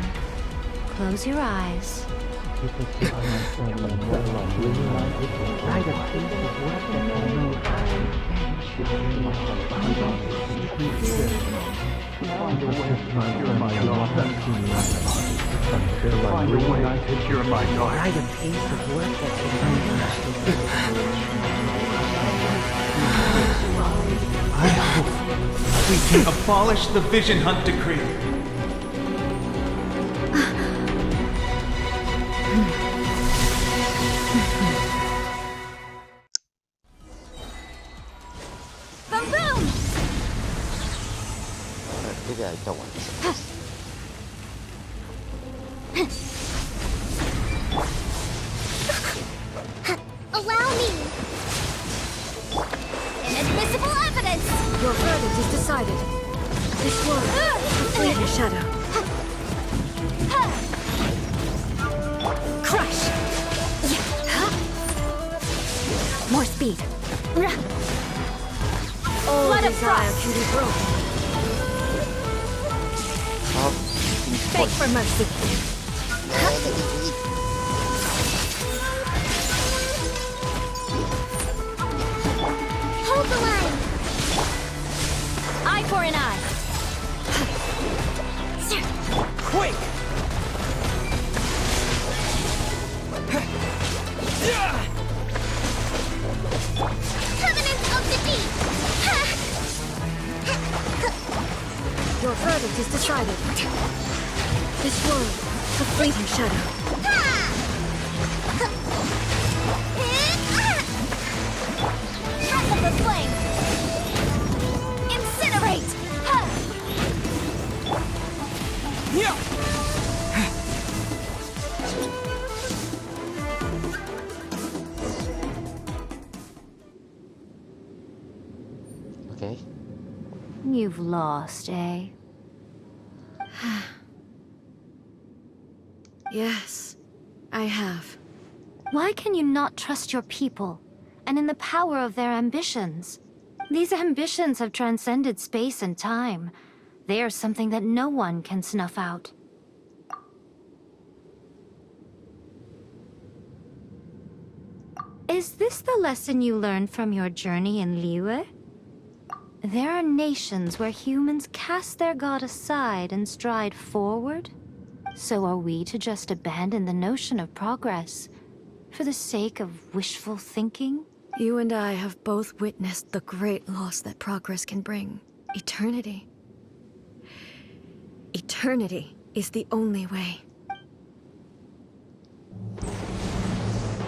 close your eyes. I hope we can abolish the Vision Hunt Decree. Boom boom. Maybe I don't want this. Allow me. decided. This world, a fleeting shadow. Crush! More speed. All Blood of desire frost. can be broken. Beg for mercy. Hold the line! Eye for an eye. Quick! Covenant of the Deep! Your verdict is decided. This world, a fleeting shadow. Breath of the flame. Incinerate. Okay. You've lost, eh? Yes, I have. Why can you not trust your people, and in the power of their ambitions? These ambitions have transcended space and time. They are something that no one can snuff out. Is this the lesson you learned from your journey in Liyue? There are nations where humans cast their god aside and stride forward. So are we to just abandon the notion of progress for the sake of wishful thinking? You and I have both witnessed the great loss that progress can bring. Eternity. Eternity is the only way.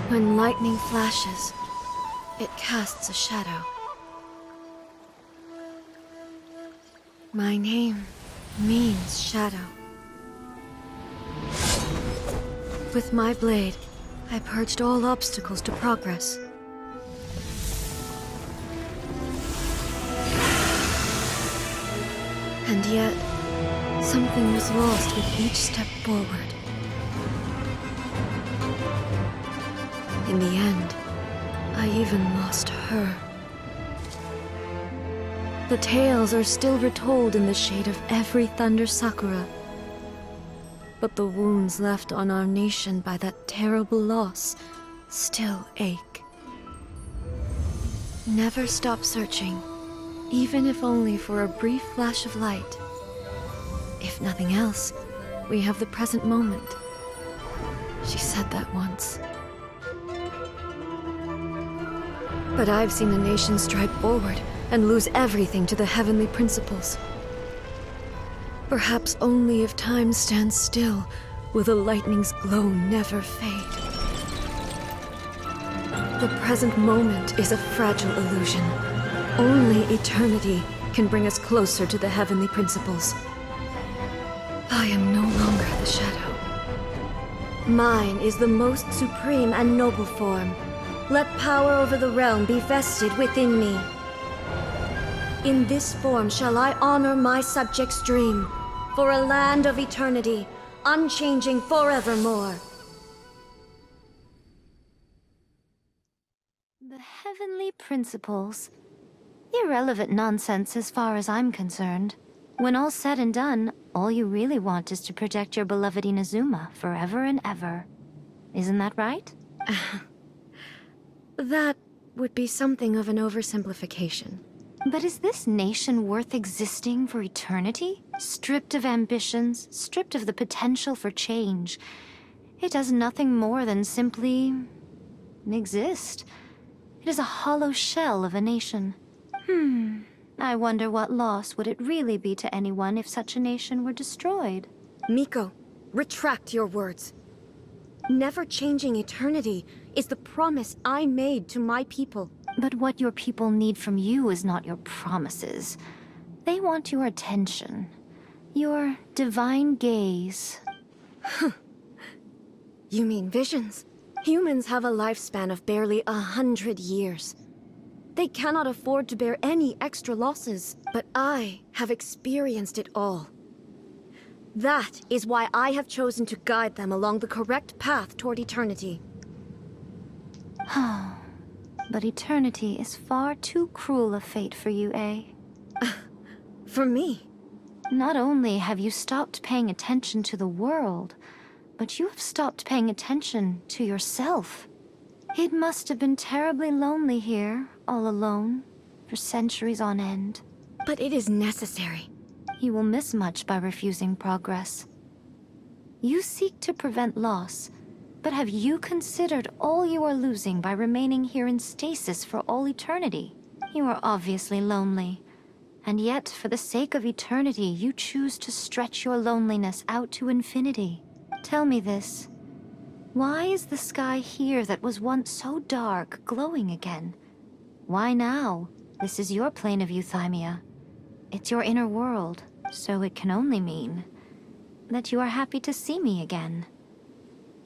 When lightning flashes, it casts a shadow. My name means shadow. With my blade, I purged all obstacles to progress. And yet, something was lost with each step forward. In the end, I even lost her. The tales are still retold in the shade of every Thunder Sakura. But the wounds left on our nation by that terrible loss still ache. Never stop searching, even if only for a brief flash of light. If nothing else, we have the present moment. She said that once. But I've seen a nation stride forward and lose everything to the heavenly principles. Perhaps only if time stands still will the lightning's glow never fade. The present moment is a fragile illusion. Only eternity can bring us closer to the heavenly principles. I am no longer the shadow. Mine is the most supreme and noble form. Let power over the realm be vested within me. In this form shall I honor my subjects' dream, for a land of eternity, unchanging forevermore. The heavenly principles. Irrelevant nonsense as far as I'm concerned. When all's said and done, all you really want is to protect your beloved Inazuma forever and ever. Isn't that right? That would be something of an oversimplification. But is this nation worth existing for eternity? Stripped of ambitions, stripped of the potential for change. It does nothing more than simply exist. It is a hollow shell of a nation. I wonder what loss would it really be to anyone if such a nation were destroyed. Miko, retract your words. Never-changing eternity is the promise I made to my people. But what your people need from you is not your promises. They want your attention. Your divine gaze. You mean visions? Humans have a lifespan of barely 100 years. They cannot afford to bear any extra losses. But I have experienced it all. That is why I have chosen to guide them along the correct path toward eternity. But eternity is far too cruel a fate for you, eh? For me? Not only have you stopped paying attention to the world, but you have stopped paying attention to yourself. It must have been terribly lonely here, all alone, for centuries on end. But it is necessary. You will miss much by refusing progress. You seek to prevent loss, but have you considered all you are losing by remaining here in stasis for all eternity? You are obviously lonely, and yet for the sake of eternity, you choose to stretch your loneliness out to infinity. Tell me this. Why is the sky here that was once so dark glowing again? Why now? This is your plane of euthymia. It's your inner world, so it can only mean that you are happy to see me again.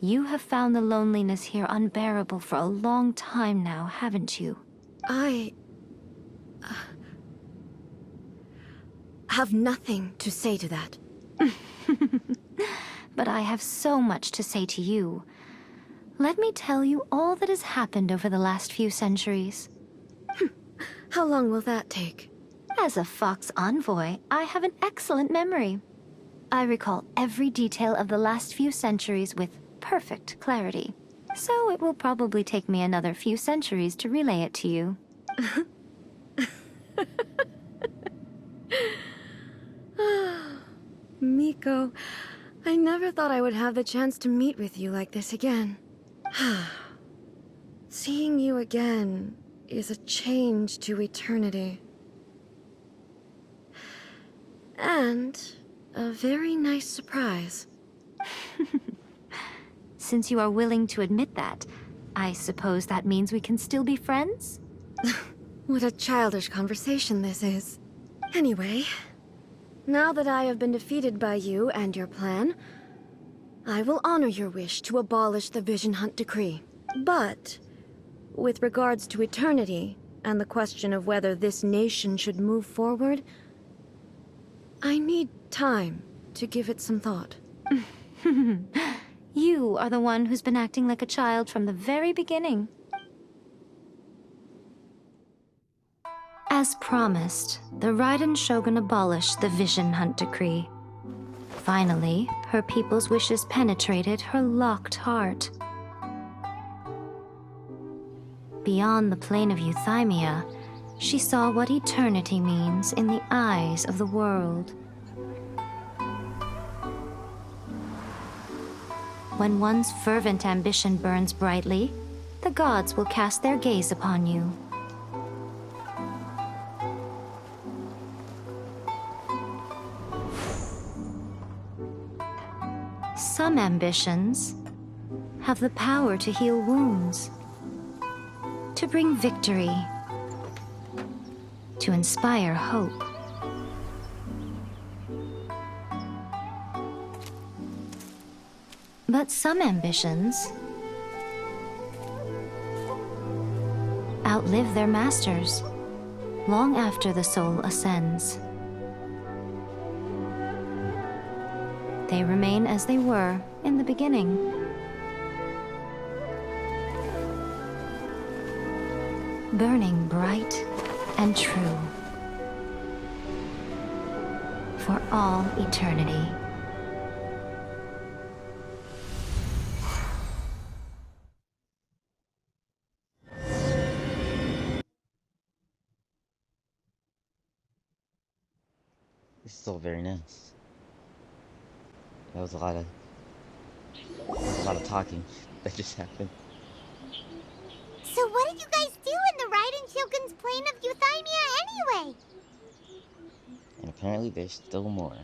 You have found the loneliness here unbearable for a long time now, haven't you? I have nothing to say to that. But I have so much to say to you. Let me tell you all that has happened over the last few centuries. How long will that take? As a Fox envoy, I have an excellent memory. I recall every detail of the last few centuries with perfect clarity. So it will probably take me another few centuries to relay it to you. Miko, I never thought I would have the chance to meet with you like this again. Seeing you again is a change to eternity. And a very nice surprise. Since you are willing to admit that, I suppose that means we can still be friends? What a childish conversation this is. Anyway, now that I have been defeated by you and your plan, I will honor your wish to abolish the Vision Hunt Decree. But, with regards to eternity, and the question of whether this nation should move forward, I need time to give it some thought. You are the one who's been acting like a child from the very beginning. As promised, the Raiden Shogun abolished the Vision Hunt Decree. Finally, her people's wishes penetrated her locked heart. Beyond the plane of euthymia, she saw what eternity means in the eyes of the world. When one's fervent ambition burns brightly, the gods will cast their gaze upon you. Some ambitions have the power to heal wounds, to bring victory, to inspire hope. But some ambitions outlive their masters long after the soul ascends. They remain as they were in the beginning. Burning bright and true for all eternity. It's still very nice. That was a lot of talking that just happened. So what did you guys do in the Raiden Shogun's plane of euthymia anyway? And apparently there's still more.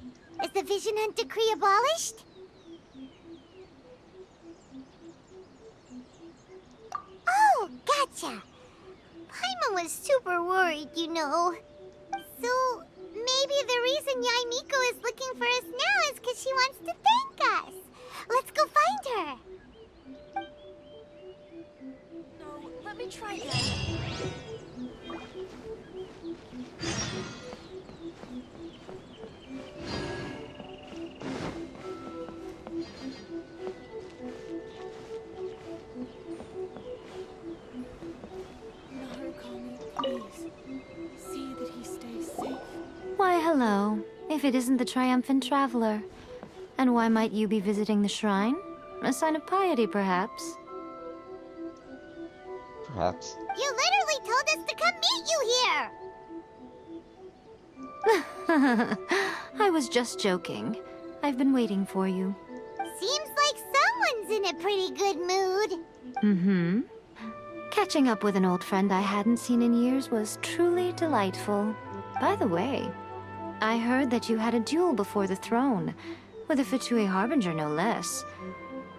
Is the Vision Hunt Decree abolished? Oh, gotcha. Paimon was super worried, you know. So, maybe the reason Yae Miko is looking for us now is because she wants to thank us. Let's go find her. No, let me try again. if it isn't the triumphant traveler? And why might you be visiting the shrine? A sign of piety, perhaps? Perhaps. You literally told us to come meet you here! I was just joking. I've been waiting for you. Seems like someone's in a pretty good mood. Mm-hmm. Catching up with an old friend I hadn't seen in years was truly delightful. By the way, I heard that you had a duel before the throne, with a Fatui Harbinger no less.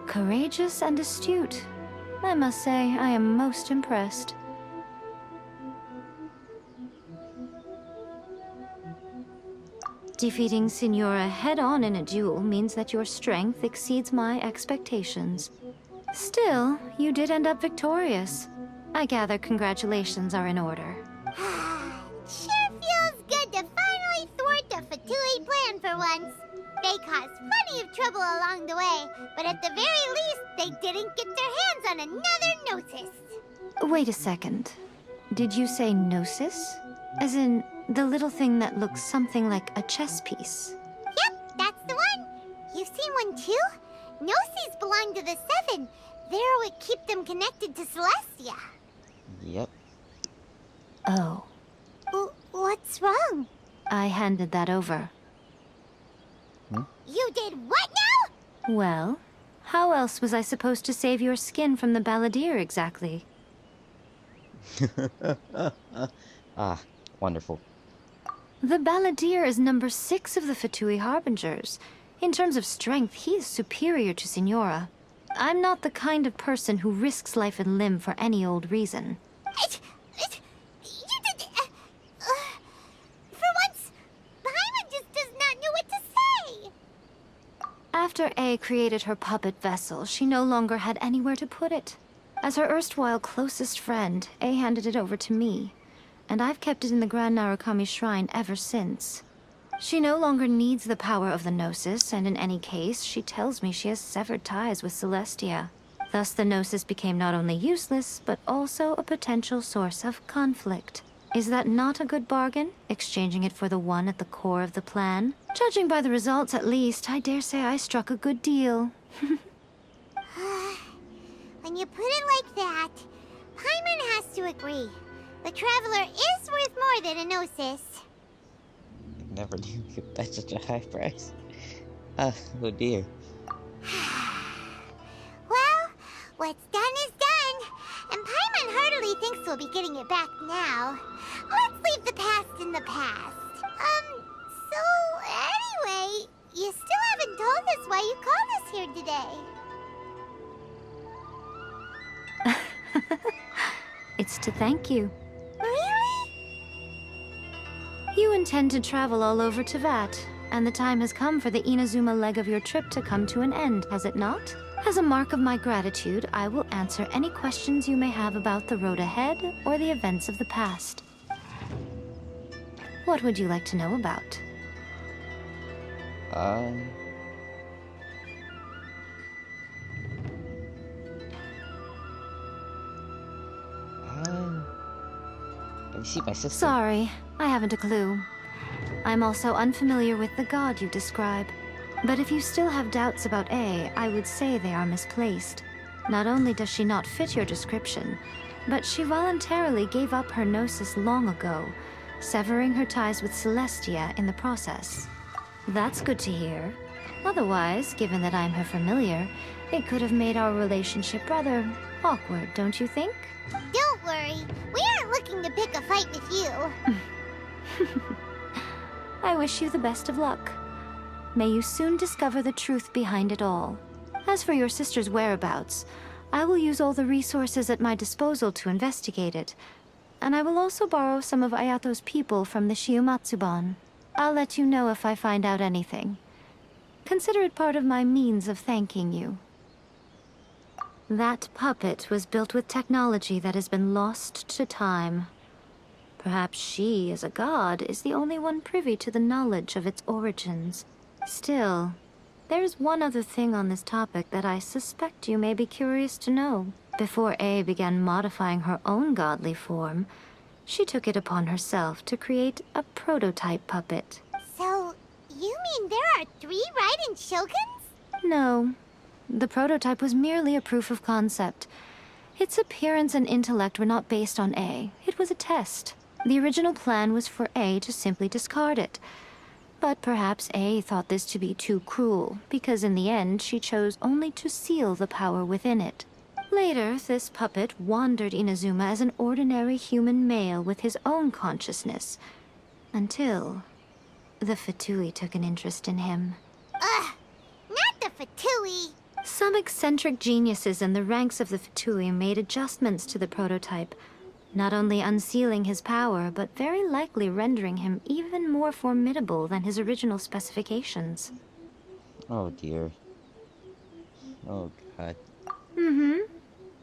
Courageous and astute. I must say, I am most impressed. Defeating Signora head-on in a duel means that your strength exceeds my expectations. Still, you did end up victorious. I gather congratulations are in order. Sure feels good to finally thwart the Fatui plan for once. They caused plenty of trouble along the way, but at the very least, they didn't get their hands on another Gnosis. Wait a second. Did you say Gnosis? As in, the little thing that looks something like a chess piece? Yep, that's the one. You've seen one too? Gnosis belong to the Seven. They're what keep them connected to Celestia. Yep. Oh. What's wrong? I handed that over. You did what now? Well, how else was I supposed to save your skin from the balladeer exactly? Ah, wonderful. The balladeer is number 6 of the Fatui Harbingers. In terms of strength, he is superior to Signora. I'm not the kind of person who risks life and limb for any old reason. You did... for once, Paimon just does not know what to say. After A created her puppet vessel, she no longer had anywhere to put it. As her erstwhile closest friend, A handed it over to me, and I've kept it in the Grand Narukami Shrine ever since. She no longer needs the power of the Gnosis, and in any case, she tells me she has severed ties with Celestia. Thus the Gnosis became not only useless, but also a potential source of conflict. Is that not a good bargain, exchanging it for the one at the core of the plan? Judging by the results, at least, I dare say I struck a good deal. When you put it like that, Paimon has to agree. The Traveler is worth more than a Gnosis. I never knew you could fetch such a high price. Oh dear. Well, what's done is done. And Paimon heartily thinks we'll be getting it back now. Let's leave the past in the past. So anyway, you still haven't told us why you called us here today. It's to thank you. Really? You intend to travel all over Teyvat, and the time has come for the Inazuma leg of your trip to come to an end, has it not? As a mark of my gratitude, I will answer any questions you may have about the road ahead or the events of the past. What would you like to know about? Have you seen my sister? Sorry, I haven't a clue. I'm also unfamiliar with the god you describe. But if you still have doubts about A, I would say they are misplaced. Not only does she not fit your description, but she voluntarily gave up her Gnosis long ago, severing her ties with Celestia in the process. That's good to hear. Otherwise, given that I'm her familiar, it could have made our relationship rather awkward, don't you think? Don't worry, we aren't looking to pick a fight with you. I wish you the best of luck. May you soon discover the truth behind it all. As for your sister's whereabouts, I will use all the resources at my disposal to investigate it. And I will also borrow some of Ayato's people from the Shiumatsuban. I'll let you know if I find out anything. Consider it part of my means of thanking you. That puppet was built with technology that has been lost to time. Perhaps she, as a god, is the only one privy to the knowledge of its origins. Still, there's one other thing on this topic that I suspect you may be curious to know. Before A began modifying her own godly form, she took it upon herself to create a prototype puppet. So, you mean there are 3 Raiden Shoguns? No. The prototype was merely a proof of concept. Its appearance and intellect were not based on A. It was a test. The original plan was for A to simply discard it. But perhaps A thought this to be too cruel, because in the end she chose only to seal the power within it. Later, this puppet wandered Inazuma as an ordinary human male with his own consciousness. Until the Fatui took an interest in him. Ugh! Not the Fatui! Some eccentric geniuses in the ranks of the Fatui made adjustments to the prototype, not only unsealing his power, but very likely rendering him even more formidable than his original specifications. Oh dear. Oh god.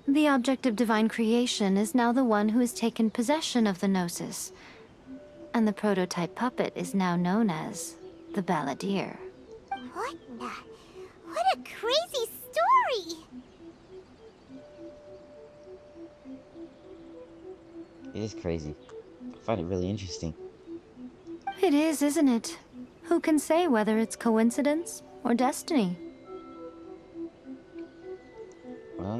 The object of divine creation is now the one who has taken possession of the Gnosis. And the prototype puppet is now known as the Balladeer. What a crazy story! It is crazy. I find it really interesting. It is, isn't it? Who can say whether it's coincidence or destiny? How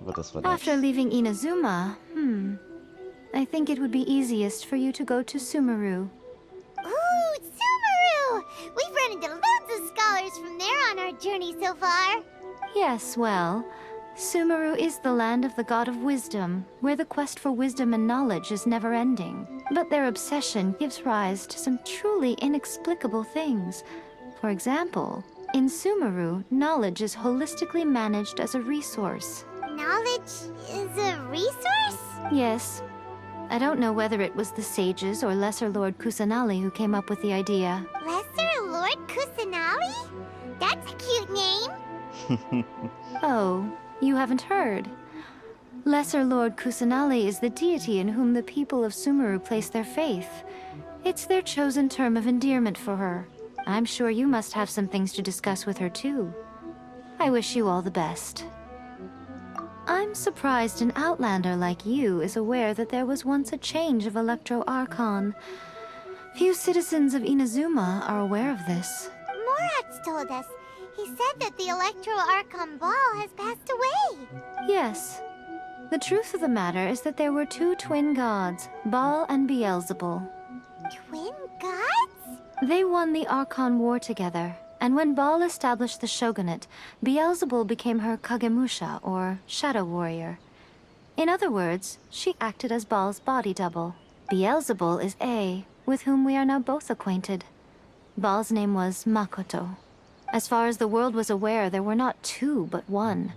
about this one After next? leaving Inazuma, I think it would be easiest for you to go to Sumeru. Ooh, Sumeru! We've run into loads of scholars from there on our journey so far. Yes, well, Sumeru is the land of the god of wisdom, where the quest for wisdom and knowledge is never-ending. But their obsession gives rise to some truly inexplicable things. For example, in Sumeru, knowledge is holistically managed as a resource. Knowledge is a resource? Yes. I don't know whether it was the sages or Lesser Lord Kusanali who came up with the idea. Lesser Lord Kusanali? That's a cute name. Oh, you haven't heard. Lesser Lord Kusanali is the deity in whom the people of Sumeru place their faith. It's their chosen term of endearment for her. I'm sure you must have some things to discuss with her too. I wish you all the best. I'm surprised an outlander like you is aware that there was once a change of Electro Archon. Few citizens of Inazuma are aware of this. Morat's told us. He said that the Electro Archon Ball has passed away. Yes. The truth of the matter is that there were 2 twin gods, Baal and Beelzebul. Twin gods? They won the Archon War together, and when Baal established the shogunate, Beelzebul became her Kagemusha, or shadow warrior. In other words, she acted as Baal's body double. Beelzebul is A, with whom we are now both acquainted. Baal's name was Makoto. As far as the world was aware, there were not 2, but 1.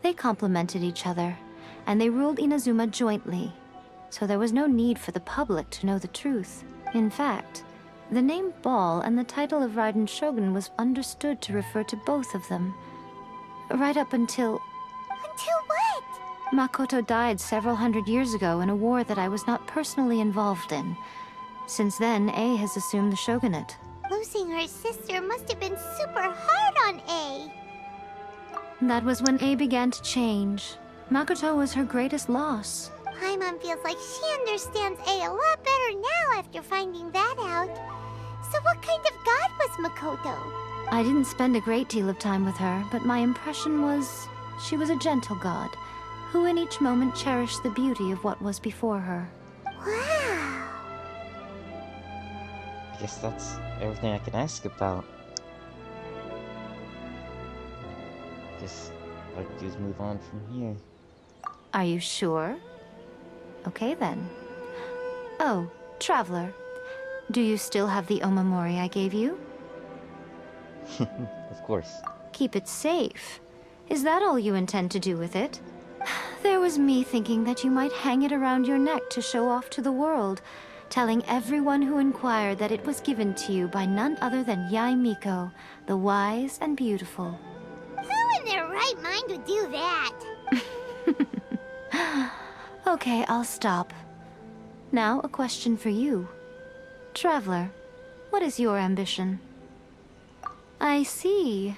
They complemented each other, and they ruled Inazuma jointly, so there was no need for the public to know the truth. In fact, the name Baal and the title of Raiden Shogun was understood to refer to both of them. Right up until... Until what? Makoto died several hundred years ago in a war that I was not personally involved in. Since then, A has assumed the shogunate. Losing her sister must have been super hard on A. That was when A began to change. Makoto was her greatest loss. Paimon feels like she understands A a lot better now after finding that out. So what kind of god was Makoto? I didn't spend a great deal of time with her, but my impression was she was a gentle god, who in each moment cherished the beauty of what was before her. Wow! I guess that's everything I can ask about. Guess all I can do is move on from here. Are you sure? Okay then. Oh, Traveler. Do you still have the Omamori I gave you? Of course. Keep it safe. Is that all you intend to do with it? There was me thinking that you might hang it around your neck to show off to the world, telling everyone who inquired that it was given to you by none other than Yae Miko, the wise and beautiful. Who in their right mind would do that? Okay, I'll stop. Now, a question for you. Traveler, what is your ambition? I see.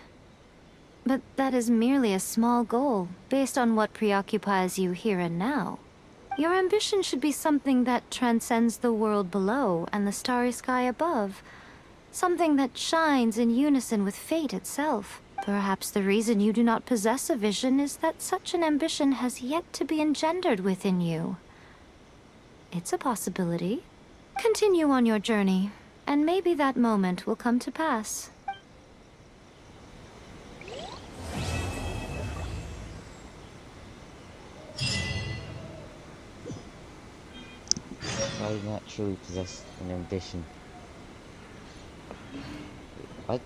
But that is merely a small goal, based on what preoccupies you here and now. Your ambition should be something that transcends the world below and the starry sky above. Something that shines in unison with fate itself. Perhaps the reason you do not possess a vision is that such an ambition has yet to be engendered within you. It's a possibility. Continue on your journey, and maybe that moment will come to pass. I do not truly possess an ambition. What?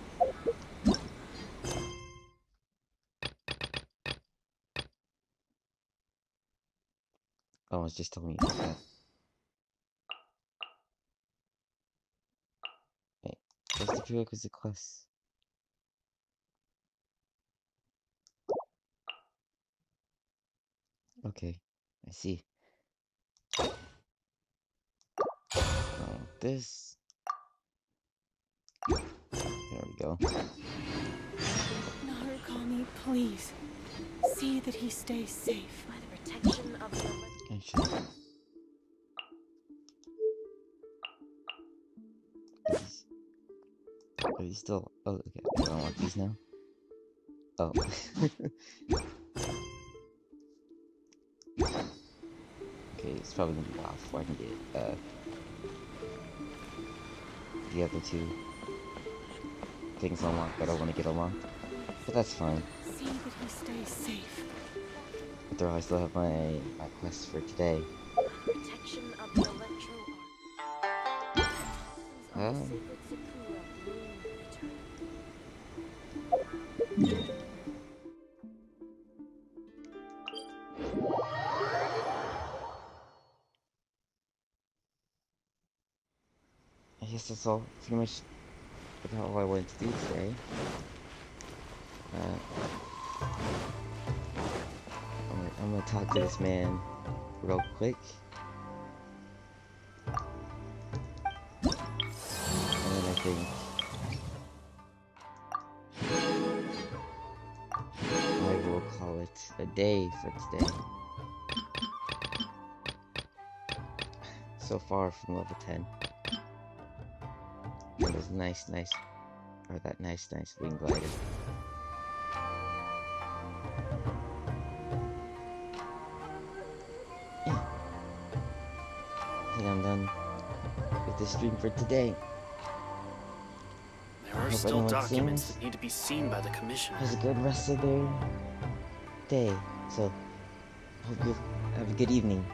Oh, it's just telling me that. Wait, what's the prerequisite quest? Okay, I see. This. There we go. Narukami, please. See that he stays safe. By the protection of the... Genshin. Are these still... Oh, okay. I don't want these now. Oh. Okay, it's probably gonna be a while before I can get, the other two things unlocked that I want to get unlocked. But that's fine. See that he stays safe. After all, I still have my quest for today. Protection of the electro I guess that's all, pretty much about all I wanted to do today. I'm gonna talk to this man real quick. And then I think I will call it a day for today. So far from level 10. And there's that nice wing glider. Yeah. I think I'm done with the stream for today. There are still documents that need to be seen by the Commission. Has a good rest of their day. So, hope you have a good evening.